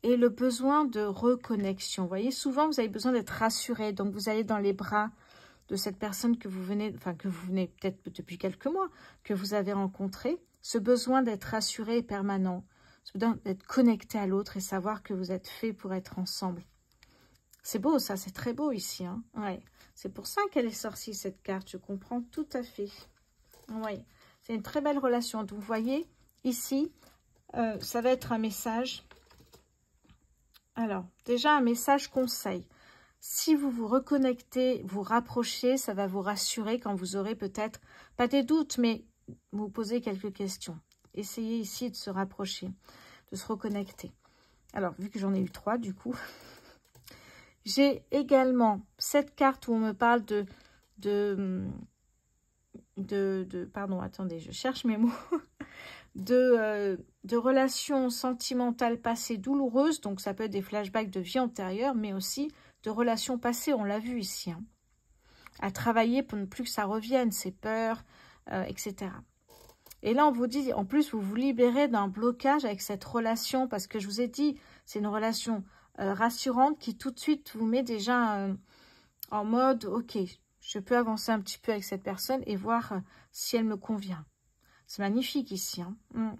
et le besoin de reconnexion. Vous voyez, souvent vous avez besoin d'être rassuré, donc vous allez dans les bras de cette personne que vous venez peut-être depuis quelques mois, que vous avez rencontré. Ce besoin d'être rassuré est permanent, ce besoin d'être connecté à l'autre et savoir que vous êtes fait pour être ensemble. C'est beau ça, c'est très beau ici, hein. Ouais. C'est pour ça qu'elle est sortie cette carte, je comprends tout à fait. Oui. C'est une très belle relation. Donc, vous voyez, ici, ça va être un message. Alors, déjà, un message conseil. Si vous vous reconnectez, vous rapprochez, ça va vous rassurer quand vous aurez peut-être, pas des doutes, mais vous posez quelques questions. Essayez ici de se rapprocher, de se reconnecter. Alors, vu que j'en ai eu 3, du coup, j'ai également cette carte où on me parle pardon, attendez, je cherche mes mots, de relations sentimentales passées douloureuses, donc ça peut être des flashbacks de vie antérieure, mais aussi de relations passées, on l'a vu ici, hein, à travailler pour ne plus que ça revienne, ces peurs, etc. Et là, on vous dit, en plus, vous vous libérez d'un blocage avec cette relation, parce que je vous ai dit, c'est une relation rassurante qui tout de suite vous met déjà en mode, ok, Je peux avancer un petit peu avec cette personne et voir si elle me convient. C'est magnifique ici. Hein.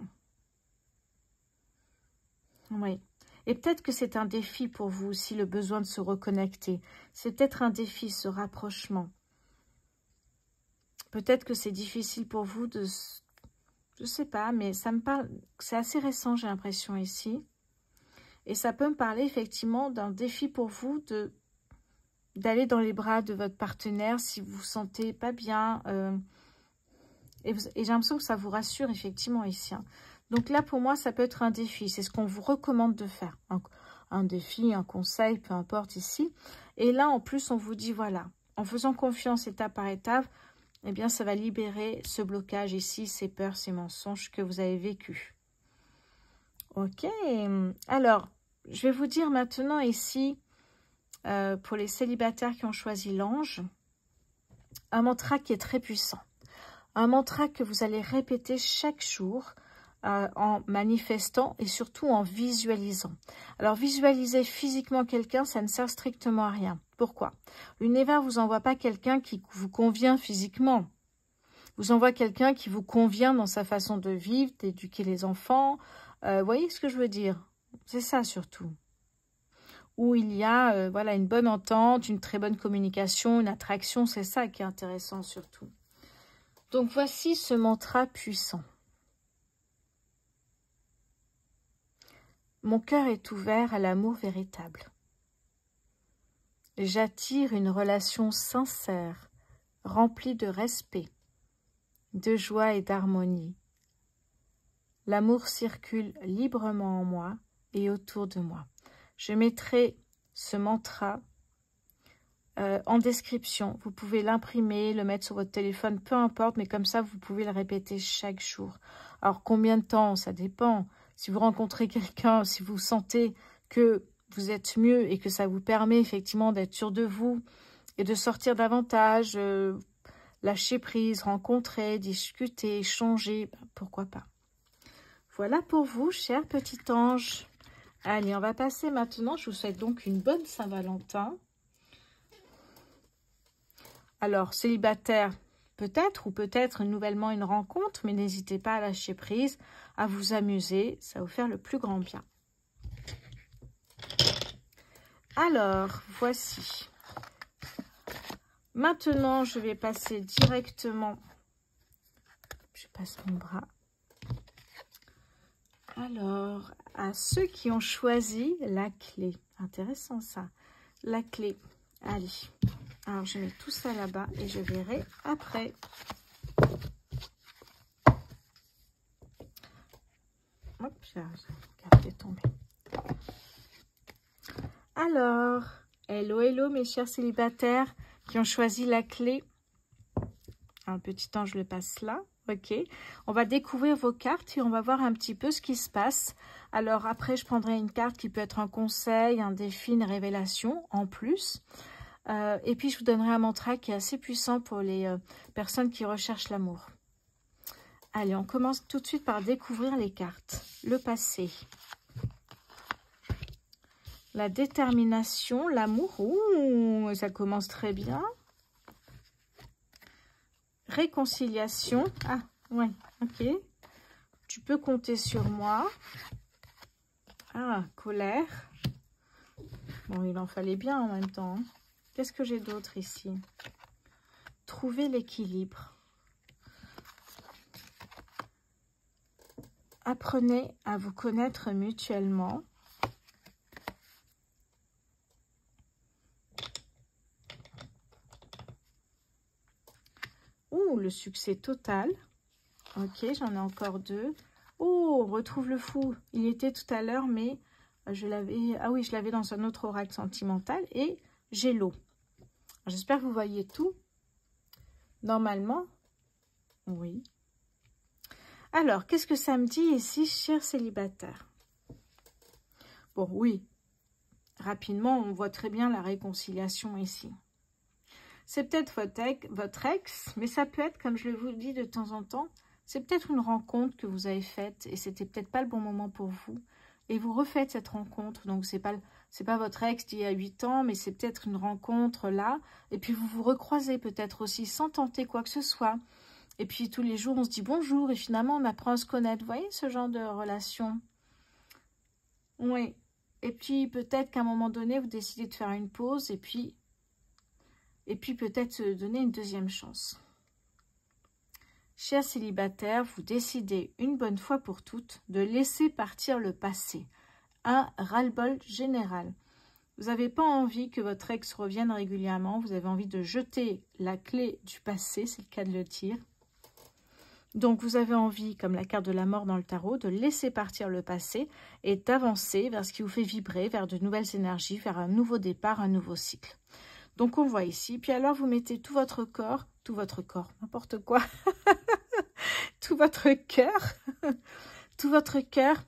Oui. Et peut-être que c'est un défi pour vous aussi, le besoin de se reconnecter. C'est peut-être un défi, ce rapprochement. Peut-être que c'est difficile pour vous de... Je sais pas, mais ça me parle... C'est assez récent, j'ai l'impression, ici. Et ça peut me parler, effectivement, d'un défi pour vous d'aller dans les bras de votre partenaire si vous vous sentez pas bien. Et j'ai l'impression que ça vous rassure, effectivement, ici. Hein. Donc là, pour moi, ça peut être un défi. C'est ce qu'on vous recommande de faire. Un défi, un conseil, peu importe ici. Et là, en plus, on vous dit, voilà, en faisant confiance étape par étape, eh bien, ça va libérer ce blocage ici, ces peurs, ces mensonges que vous avez vécus. Ok. Alors, je vais vous dire maintenant ici, pour les célibataires qui ont choisi l'ange, un mantra qui est très puissant. Un mantra que vous allez répéter chaque jour en manifestant et surtout en visualisant. Alors, visualiser physiquement quelqu'un, ça ne sert strictement à rien. Pourquoi? L'univers ne vous envoie pas quelqu'un qui vous convient physiquement. Vous envoie quelqu'un qui vous convient dans sa façon de vivre, d'éduquer les enfants. Vous voyez ce que je veux dire? C'est ça surtout. Où il y a voilà, une bonne entente, une très bonne communication, une attraction. C'est ça qui est intéressant surtout. Donc, voici ce mantra puissant. Mon cœur est ouvert à l'amour véritable. J'attire une relation sincère, remplie de respect, de joie et d'harmonie. L'amour circule librement en moi et autour de moi. Je mettrai ce mantra en description. Vous pouvez l'imprimer, le mettre sur votre téléphone, peu importe, mais comme ça, vous pouvez le répéter chaque jour. Alors, combien de temps? Ça dépend. Si vous rencontrez quelqu'un, si vous sentez que vous êtes mieux et que ça vous permet effectivement d'être sûr de vous et de sortir davantage, lâcher prise, rencontrer, discuter, échanger, ben, pourquoi pas. Voilà pour vous, cher petit ange. Allez, on va passer maintenant. Je vous souhaite donc une bonne Saint-Valentin. Alors, célibataire, peut-être, ou peut-être nouvellement une rencontre, mais n'hésitez pas à lâcher prise, à vous amuser, ça va vous faire le plus grand bien. Alors, voici. Maintenant, je vais passer directement, je passe mon bras. Alors, à ceux qui ont choisi la clé. Intéressant ça, la clé. Allez, alors je mets tout ça là-bas et je verrai après. Hop, j'ai regardé tomber. Alors, hello, hello mes chers célibataires qui ont choisi la clé. Un petit ange le passe là. Ok, on va découvrir vos cartes et on va voir un petit peu ce qui se passe. Alors après, je prendrai une carte qui peut être un conseil, un défi, une révélation en plus. Et puis, je vous donnerai un mantra qui est assez puissant pour les personnes qui recherchent l'amour. Allez, on commence tout de suite par découvrir les cartes. Le passé. La détermination, l'amour. Ouh, ça commence très bien. Réconciliation. Ah, ouais, ok. Tu peux compter sur moi. Ah, colère. Bon, il en fallait bien en même temps. Hein. Qu'est-ce que j'ai d'autre ici? Trouver l'équilibre. Apprenez à vous connaître mutuellement. Ouh, le succès total. Ok, j'en ai encore deux. Oh, on retrouve le fou. Il était tout à l'heure, mais je l'avais... Ah oui, je l'avais dans un autre oracle sentimental. Et j'ai l'eau. J'espère que vous voyez tout. Normalement, oui. Alors, qu'est-ce que ça me dit ici, cher célibataire? Bon, oui. Rapidement, on voit très bien la réconciliation ici. C'est peut-être votre ex, mais ça peut être, comme je vous le dis de temps en temps, c'est peut-être une rencontre que vous avez faite et c'était peut-être pas le bon moment pour vous. Et vous refaites cette rencontre, donc c'est pas c'est pas votre ex d'il y a 8 ans, mais c'est peut-être une rencontre là. Et puis vous vous recroisez peut-être aussi sans tenter quoi que ce soit. Et puis tous les jours, on se dit bonjour et finalement, on apprend à se connaître. Vous voyez ce genre de relation? Oui. Et puis peut-être qu'à un moment donné, vous décidez de faire une pause et puis peut-être se donner une deuxième chance. Chers célibataires, vous décidez une bonne fois pour toutes de laisser partir le passé. Un ras-le-bol général. Vous n'avez pas envie que votre ex revienne régulièrement. Vous avez envie de jeter la clé du passé, c'est le cas de le dire. Donc, vous avez envie, comme la carte de la mort dans le tarot, de laisser partir le passé et d'avancer vers ce qui vous fait vibrer, vers de nouvelles énergies, vers un nouveau départ, un nouveau cycle. Donc, on voit ici. Puis alors, vous mettez tout votre corps, n'importe quoi, tout votre cœur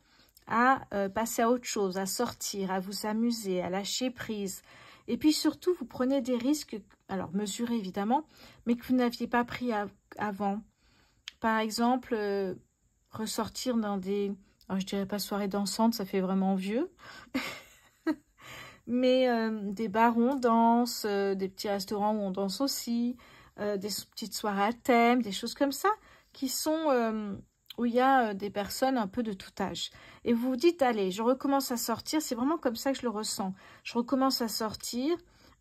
à passer à autre chose, à sortir, à vous amuser, à lâcher prise. Et puis surtout, vous prenez des risques, alors mesurés évidemment, mais que vous n'aviez pas pris avant. Par exemple, ressortir dans des, alors je dirais pas soirées dansantes, ça fait vraiment vieux, mais des bars où on danse, des petits restaurants où on danse aussi, des petites soirées à thème, des choses comme ça, qui sont où il y a des personnes un peu de tout âge. Et vous vous dites, allez, je recommence à sortir, c'est vraiment comme ça que je le ressens. Je recommence à sortir,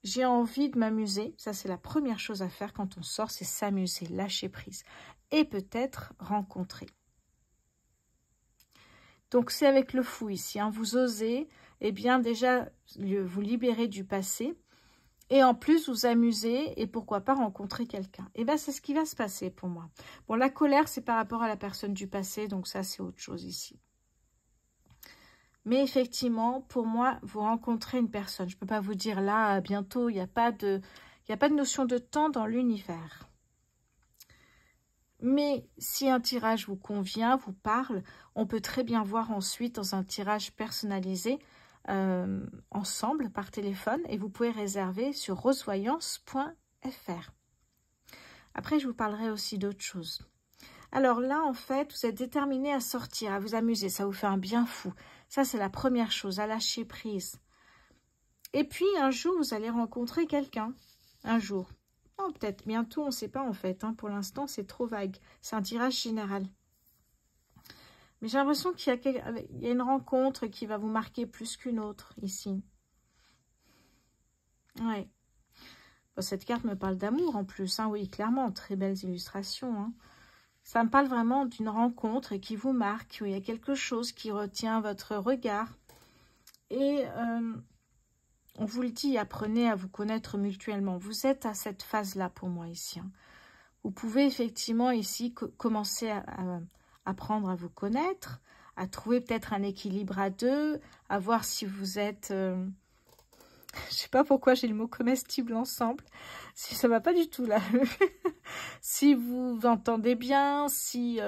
j'ai envie de m'amuser. Ça, c'est la première chose à faire quand on sort, c'est s'amuser, lâcher prise. Et peut-être rencontrer. Donc, c'est avec le fou ici. Hein, vous osez, eh bien, déjà, vous libérer du passé. Et en plus, vous amuser et pourquoi pas rencontrer quelqu'un. Et bien, c'est ce qui va se passer pour moi. Bon, la colère, c'est par rapport à la personne du passé, donc ça, c'est autre chose ici. Mais effectivement, pour moi, vous rencontrez une personne. Je ne peux pas vous dire là, bientôt, il n'y a pas de notion de temps dans l'univers. Mais si un tirage vous convient, vous parle, on peut très bien voir ensuite dans un tirage personnalisé ensemble par téléphone et vous pouvez réserver sur rosevoyance.fr. Après, je vous parlerai aussi d'autres choses. Alors là, en fait, vous êtes déterminé à sortir, à vous amuser. Ça vous fait un bien fou. Ça, c'est la première chose, à lâcher prise. Et puis, un jour, vous allez rencontrer quelqu'un. Un jour. Oh, peut-être bientôt, on ne sait pas en fait. Hein. Pour l'instant, c'est trop vague. C'est un tirage général. Mais j'ai l'impression qu'il y a une rencontre qui va vous marquer plus qu'une autre ici. Ouais. Bon, cette carte me parle d'amour en plus. Hein. Oui, clairement, très belles illustrations. Hein. Ça me parle vraiment d'une rencontre qui vous marque. Où il y a quelque chose qui retient votre regard. Et on vous le dit, apprenez à vous connaître mutuellement. Vous êtes à cette phase-là pour moi ici. Hein. Vous pouvez effectivement ici commencer à apprendre à vous connaître, à trouver peut-être un équilibre à deux, à voir si vous êtes... je sais pas pourquoi j'ai le mot comestible ensemble. Si ça va pas du tout là. Si vous entendez bien, si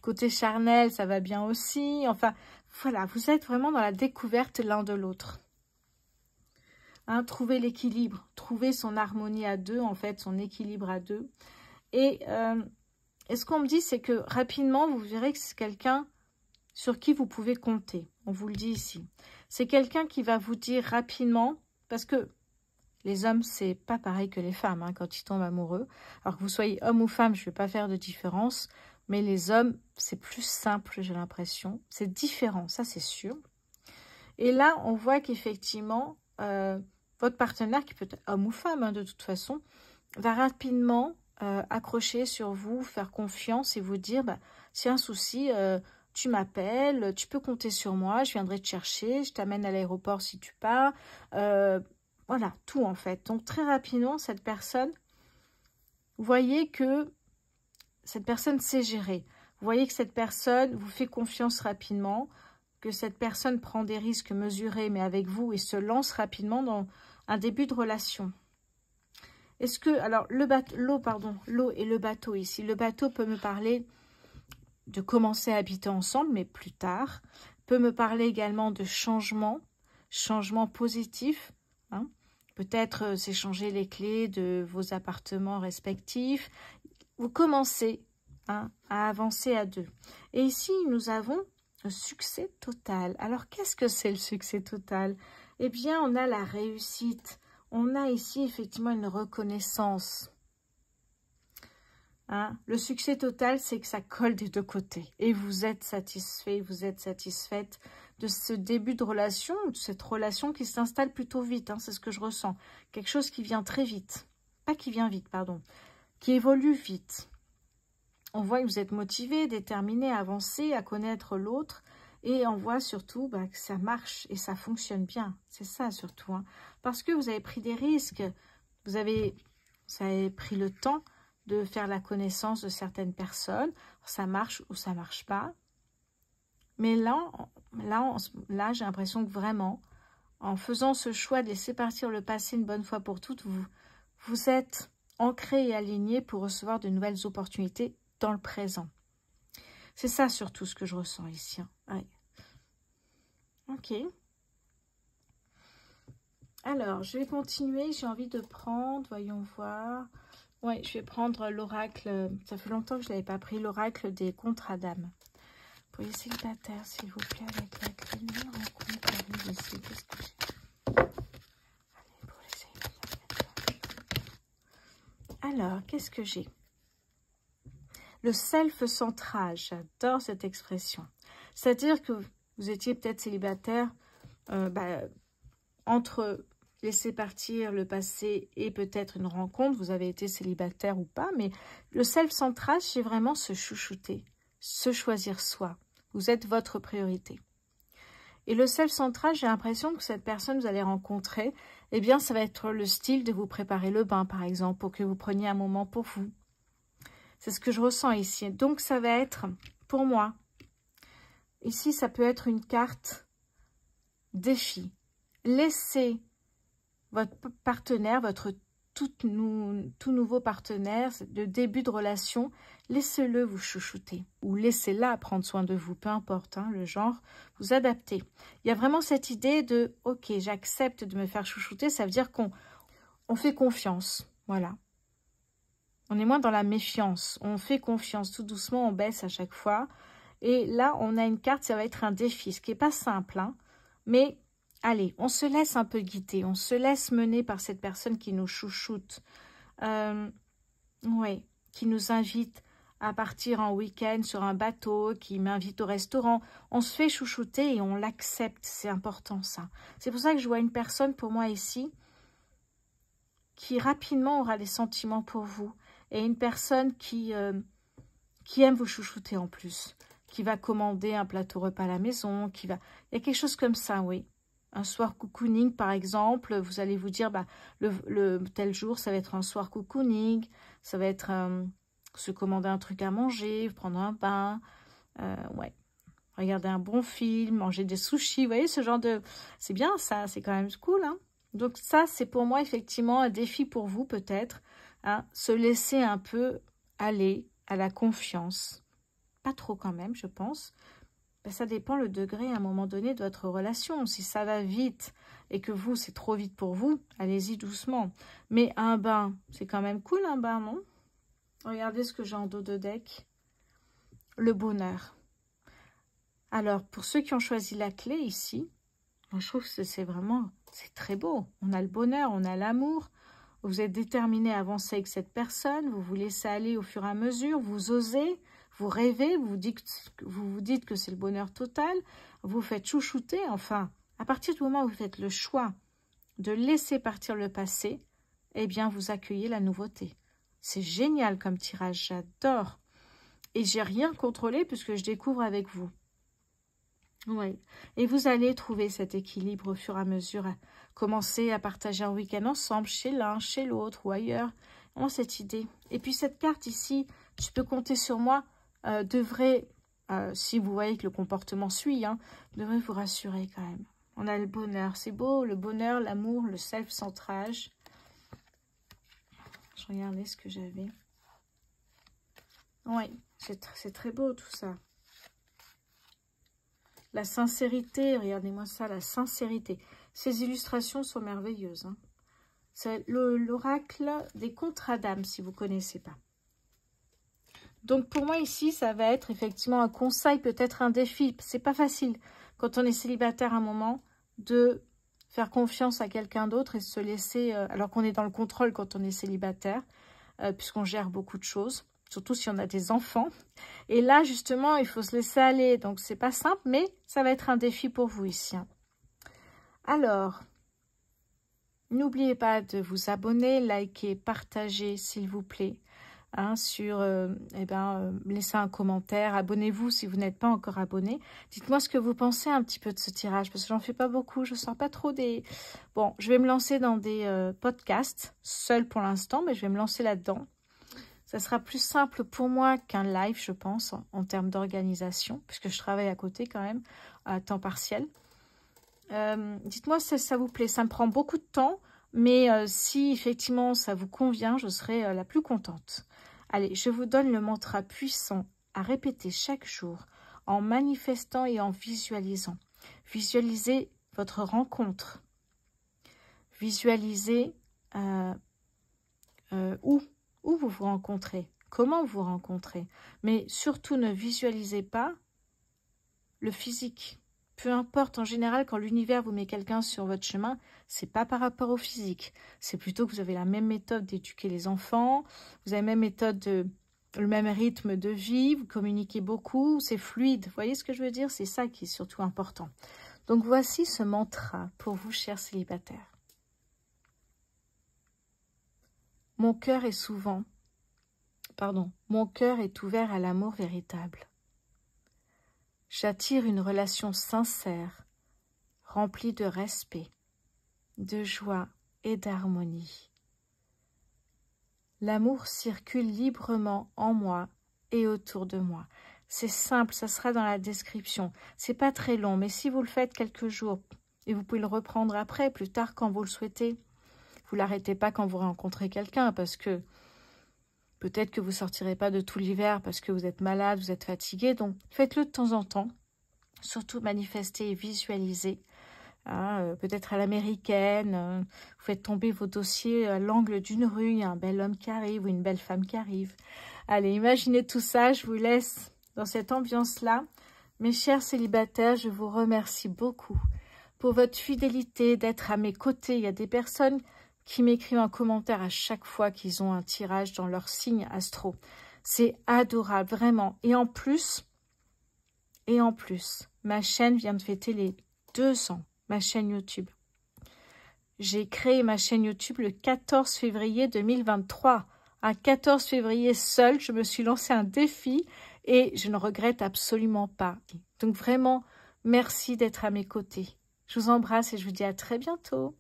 côté charnel ça va bien aussi. Enfin, voilà, vous êtes vraiment dans la découverte l'un de l'autre. Hein, trouver l'équilibre, trouver son harmonie à deux, en fait, son équilibre à deux. Et ce qu'on me dit, c'est que rapidement, vous verrez que c'est quelqu'un sur qui vous pouvez compter. On vous le dit ici. C'est quelqu'un qui va vous dire rapidement, parce que les hommes, c'est pas pareil que les femmes hein, quand ils tombent amoureux. Alors que vous soyez homme ou femme, je ne vais pas faire de différence. Mais les hommes, c'est plus simple, j'ai l'impression. C'est différent, ça c'est sûr. Et là, on voit qu'effectivement, votre partenaire, qui peut être homme ou femme hein, de toute façon, va rapidement accrocher sur vous, faire confiance et vous dire, bah, s'il y a un souci, tu m'appelles, tu peux compter sur moi, je viendrai te chercher, je t'amène à l'aéroport si tu pars. Voilà, tout en fait. Donc très rapidement, cette personne, vous voyez que cette personne sait gérer. Vous voyez que cette personne vous fait confiance rapidement, que cette personne prend des risques mesurés, mais avec vous, et se lance rapidement dans un début de relation. Est-ce que, alors, l'eau et le bateau ici. Le bateau peut me parler de commencer à habiter ensemble, mais plus tard. Peut me parler également de changement positif. Hein. Peut-être s'échanger les clés de vos appartements respectifs. Vous commencez hein, à avancer à deux. Et ici, nous avons le succès total. Alors, qu'est-ce que c'est le succès total? eh bien, on a la réussite. On a ici, effectivement, une reconnaissance. Hein? Le succès total, c'est que ça colle des deux côtés. Et vous êtes satisfait, vous êtes satisfaite de ce début de relation, de cette relation qui s'installe plutôt vite. Hein, c'est ce que je ressens. Quelque chose qui vient très vite. Pas qui vient vite, pardon. Qui évolue vite. On voit que vous êtes motivé, déterminé à avancer, à connaître l'autre. Et on voit surtout que ça marche et ça fonctionne bien. C'est ça surtout. Hein. Parce que vous avez pris des risques. Vous avez pris le temps de faire la connaissance de certaines personnes. Ça marche ou ça marche pas. Mais là j'ai l'impression que vraiment, en faisant ce choix de laisser partir le passé une bonne fois pour toutes, vous êtes ancré et aligné pour recevoir de nouvelles opportunités dans le présent. C'est ça surtout ce que je ressens ici. Hein. Ouais. Ok. Alors, je vais continuer. J'ai envie de prendre, voyons voir. Ouais, je vais prendre l'oracle. Ça fait longtemps que je ne l'avais pas pris, l'oracle des contrats d'âme. Pour les célibataires, s'il vous plaît, avec la clé de rencontre, allez, ici, qu'est-ce que j'ai? Allez, pour les célibataires. Alors, qu'est-ce que j'ai? Le self-centrage, j'adore cette expression. C'est-à-dire que vous étiez peut-être célibataire entre laisser partir le passé et peut-être une rencontre, vous avez été célibataire ou pas, mais le self-centrage, c'est vraiment se chouchouter, se choisir soi. Vous êtes votre priorité. Et le self-centrage, j'ai l'impression que cette personne que vous allez rencontrer, eh bien, ça va être le style de vous préparer le bain, par exemple, pour que vous preniez un moment pour vous. C'est ce que je ressens ici. Donc, ça va être, pour moi, ici, ça peut être une carte défi. Laissez votre partenaire, votre tout nouveau partenaire, de début de relation, laissez-le vous chouchouter. Ou laissez-la prendre soin de vous, peu importe hein, le genre, vous adaptez. Il y a vraiment cette idée de, ok, j'accepte de me faire chouchouter, ça veut dire qu'on fait confiance. Voilà. On est moins dans la méfiance. On fait confiance. Tout doucement, on baisse à chaque fois. Et là, on a une carte, ça va être un défi. Ce qui n'est pas simple. Hein, mais, allez, on se laisse un peu guider. On se laisse mener par cette personne qui nous chouchoute. Oui, qui nous invite à partir en week-end sur un bateau, qui m'invite au restaurant. On se fait chouchouter et on l'accepte. C'est important, ça. C'est pour ça que je vois une personne, pour moi, ici, qui rapidement aura des sentiments pour vous. Et une personne qui aime vous chouchouter en plus, qui va commander un plateau repas à la maison, il y a quelque chose comme ça, oui. Un soir cocooning, par exemple, vous allez vous dire, le tel jour, ça va être un soir cocooning, ça va être se commander un truc à manger, prendre un bain, ouais. Regarder un bon film, manger des sushis, vous voyez, ce genre de... C'est bien ça, c'est quand même cool, hein. Donc ça, c'est pour moi, effectivement, un défi pour vous, peut-être. Hein, se laisser un peu aller à la confiance. Pas trop quand même, je pense. Ça dépend le degré à un moment donné de votre relation. Si ça va vite et que vous, c'est trop vite pour vous, allez-y doucement. Mais un bain, c'est quand même cool un bain, non? Regardez ce que j'ai en dos de deck. Le bonheur. Alors, pour ceux qui ont choisi la clé ici, moi, je trouve que c'est très beau. On a le bonheur, on a l'amour. Vous êtes déterminé à avancer avec cette personne, vous vous laissez aller au fur et à mesure, vous osez, vous rêvez, vous vous dites que c'est le bonheur total, vous faites chouchouter, enfin, à partir du moment où vous faites le choix de laisser partir le passé, eh bien, vous accueillez la nouveauté. C'est génial comme tirage, j'adore. Et j'ai rien contrôlé puisque je découvre avec vous. Oui, et vous allez trouver cet équilibre au fur et à mesure, commencer à partager un week-end ensemble, chez l'un, chez l'autre ou ailleurs. On a cette idée. Et puis cette carte ici, tu peux compter sur moi, devrait, si vous voyez que le comportement suit, hein, devrait vous rassurer quand même. On a le bonheur, c'est beau, le bonheur, l'amour, le self-centrage. Je regardais ce que j'avais. Oui, c'est très beau tout ça. La sincérité, regardez-moi ça, la sincérité. Ces illustrations sont merveilleuses. Hein. C'est l'oracle des contrats d'âme, si vous ne connaissez pas. Donc, pour moi, ici, ça va être effectivement un conseil, peut-être un défi. C'est pas facile, quand on est célibataire à un moment, de faire confiance à quelqu'un d'autre et se laisser, alors qu'on est dans le contrôle quand on est célibataire, puisqu'on gère beaucoup de choses, surtout si on a des enfants. Et là, justement, il faut se laisser aller. Donc, c'est pas simple, mais ça va être un défi pour vous ici. Alors, n'oubliez pas de vous abonner, liker, partager, s'il vous plaît. Laissez un commentaire, abonnez-vous si vous n'êtes pas encore abonné. Dites-moi ce que vous pensez un petit peu de ce tirage, parce que j'en fais pas beaucoup, je sors pas trop des... Bon, je vais me lancer dans des podcasts, seul pour l'instant, mais je vais me lancer là-dedans. Ça sera plus simple pour moi qu'un live, je pense, en termes d'organisation, puisque je travaille à côté quand même, à temps partiel. Dites-moi si ça vous plaît, ça me prend beaucoup de temps, mais si effectivement ça vous convient, je serai la plus contente. Allez, je vous donne le mantra puissant à répéter chaque jour en manifestant et en visualisant. Visualisez votre rencontre. Visualisez où vous vous rencontrez, comment vous rencontrez. Mais surtout, ne visualisez pas le physique. Peu importe, en général, quand l'univers vous met quelqu'un sur votre chemin, c'est pas par rapport au physique. C'est plutôt que vous avez la même méthode d'éduquer les enfants, vous avez la même méthode, le même rythme de vie, vous communiquez beaucoup, c'est fluide. Vous voyez ce que je veux dire? C'est ça qui est surtout important. Donc voici ce mantra pour vous, chers célibataires. Mon cœur est ouvert à l'amour véritable. J'attire une relation sincère, remplie de respect, de joie et d'harmonie. L'amour circule librement en moi et autour de moi. C'est simple, ça sera dans la description. C'est pas très long, mais si vous le faites quelques jours, et vous pouvez le reprendre après, plus tard, quand vous le souhaitez, vous l'arrêtez pas quand vous rencontrez quelqu'un, parce que peut-être que vous ne sortirez pas de tout l'hiver parce que vous êtes malade, vous êtes fatigué. Donc, faites-le de temps en temps. Surtout manifester et visualiser. Peut-être à l'américaine. Vous faites tomber vos dossiers à l'angle d'une rue. Il y a un bel homme qui arrive ou une belle femme qui arrive. Allez, imaginez tout ça. Je vous laisse dans cette ambiance-là. Mes chers célibataires, je vous remercie beaucoup pour votre fidélité, d'être à mes côtés. Il y a des personnes qui m'écrivent un commentaire à chaque fois qu'ils ont un tirage dans leur signe astro. C'est adorable, vraiment. Et en plus, ma chaîne vient de fêter les 2 ans, ma chaîne YouTube. J'ai créé ma chaîne YouTube le 14 février 2023. Un 14 février seul, je me suis lancé un défi et je ne regrette absolument pas. Donc vraiment, merci d'être à mes côtés. Je vous embrasse et je vous dis à très bientôt.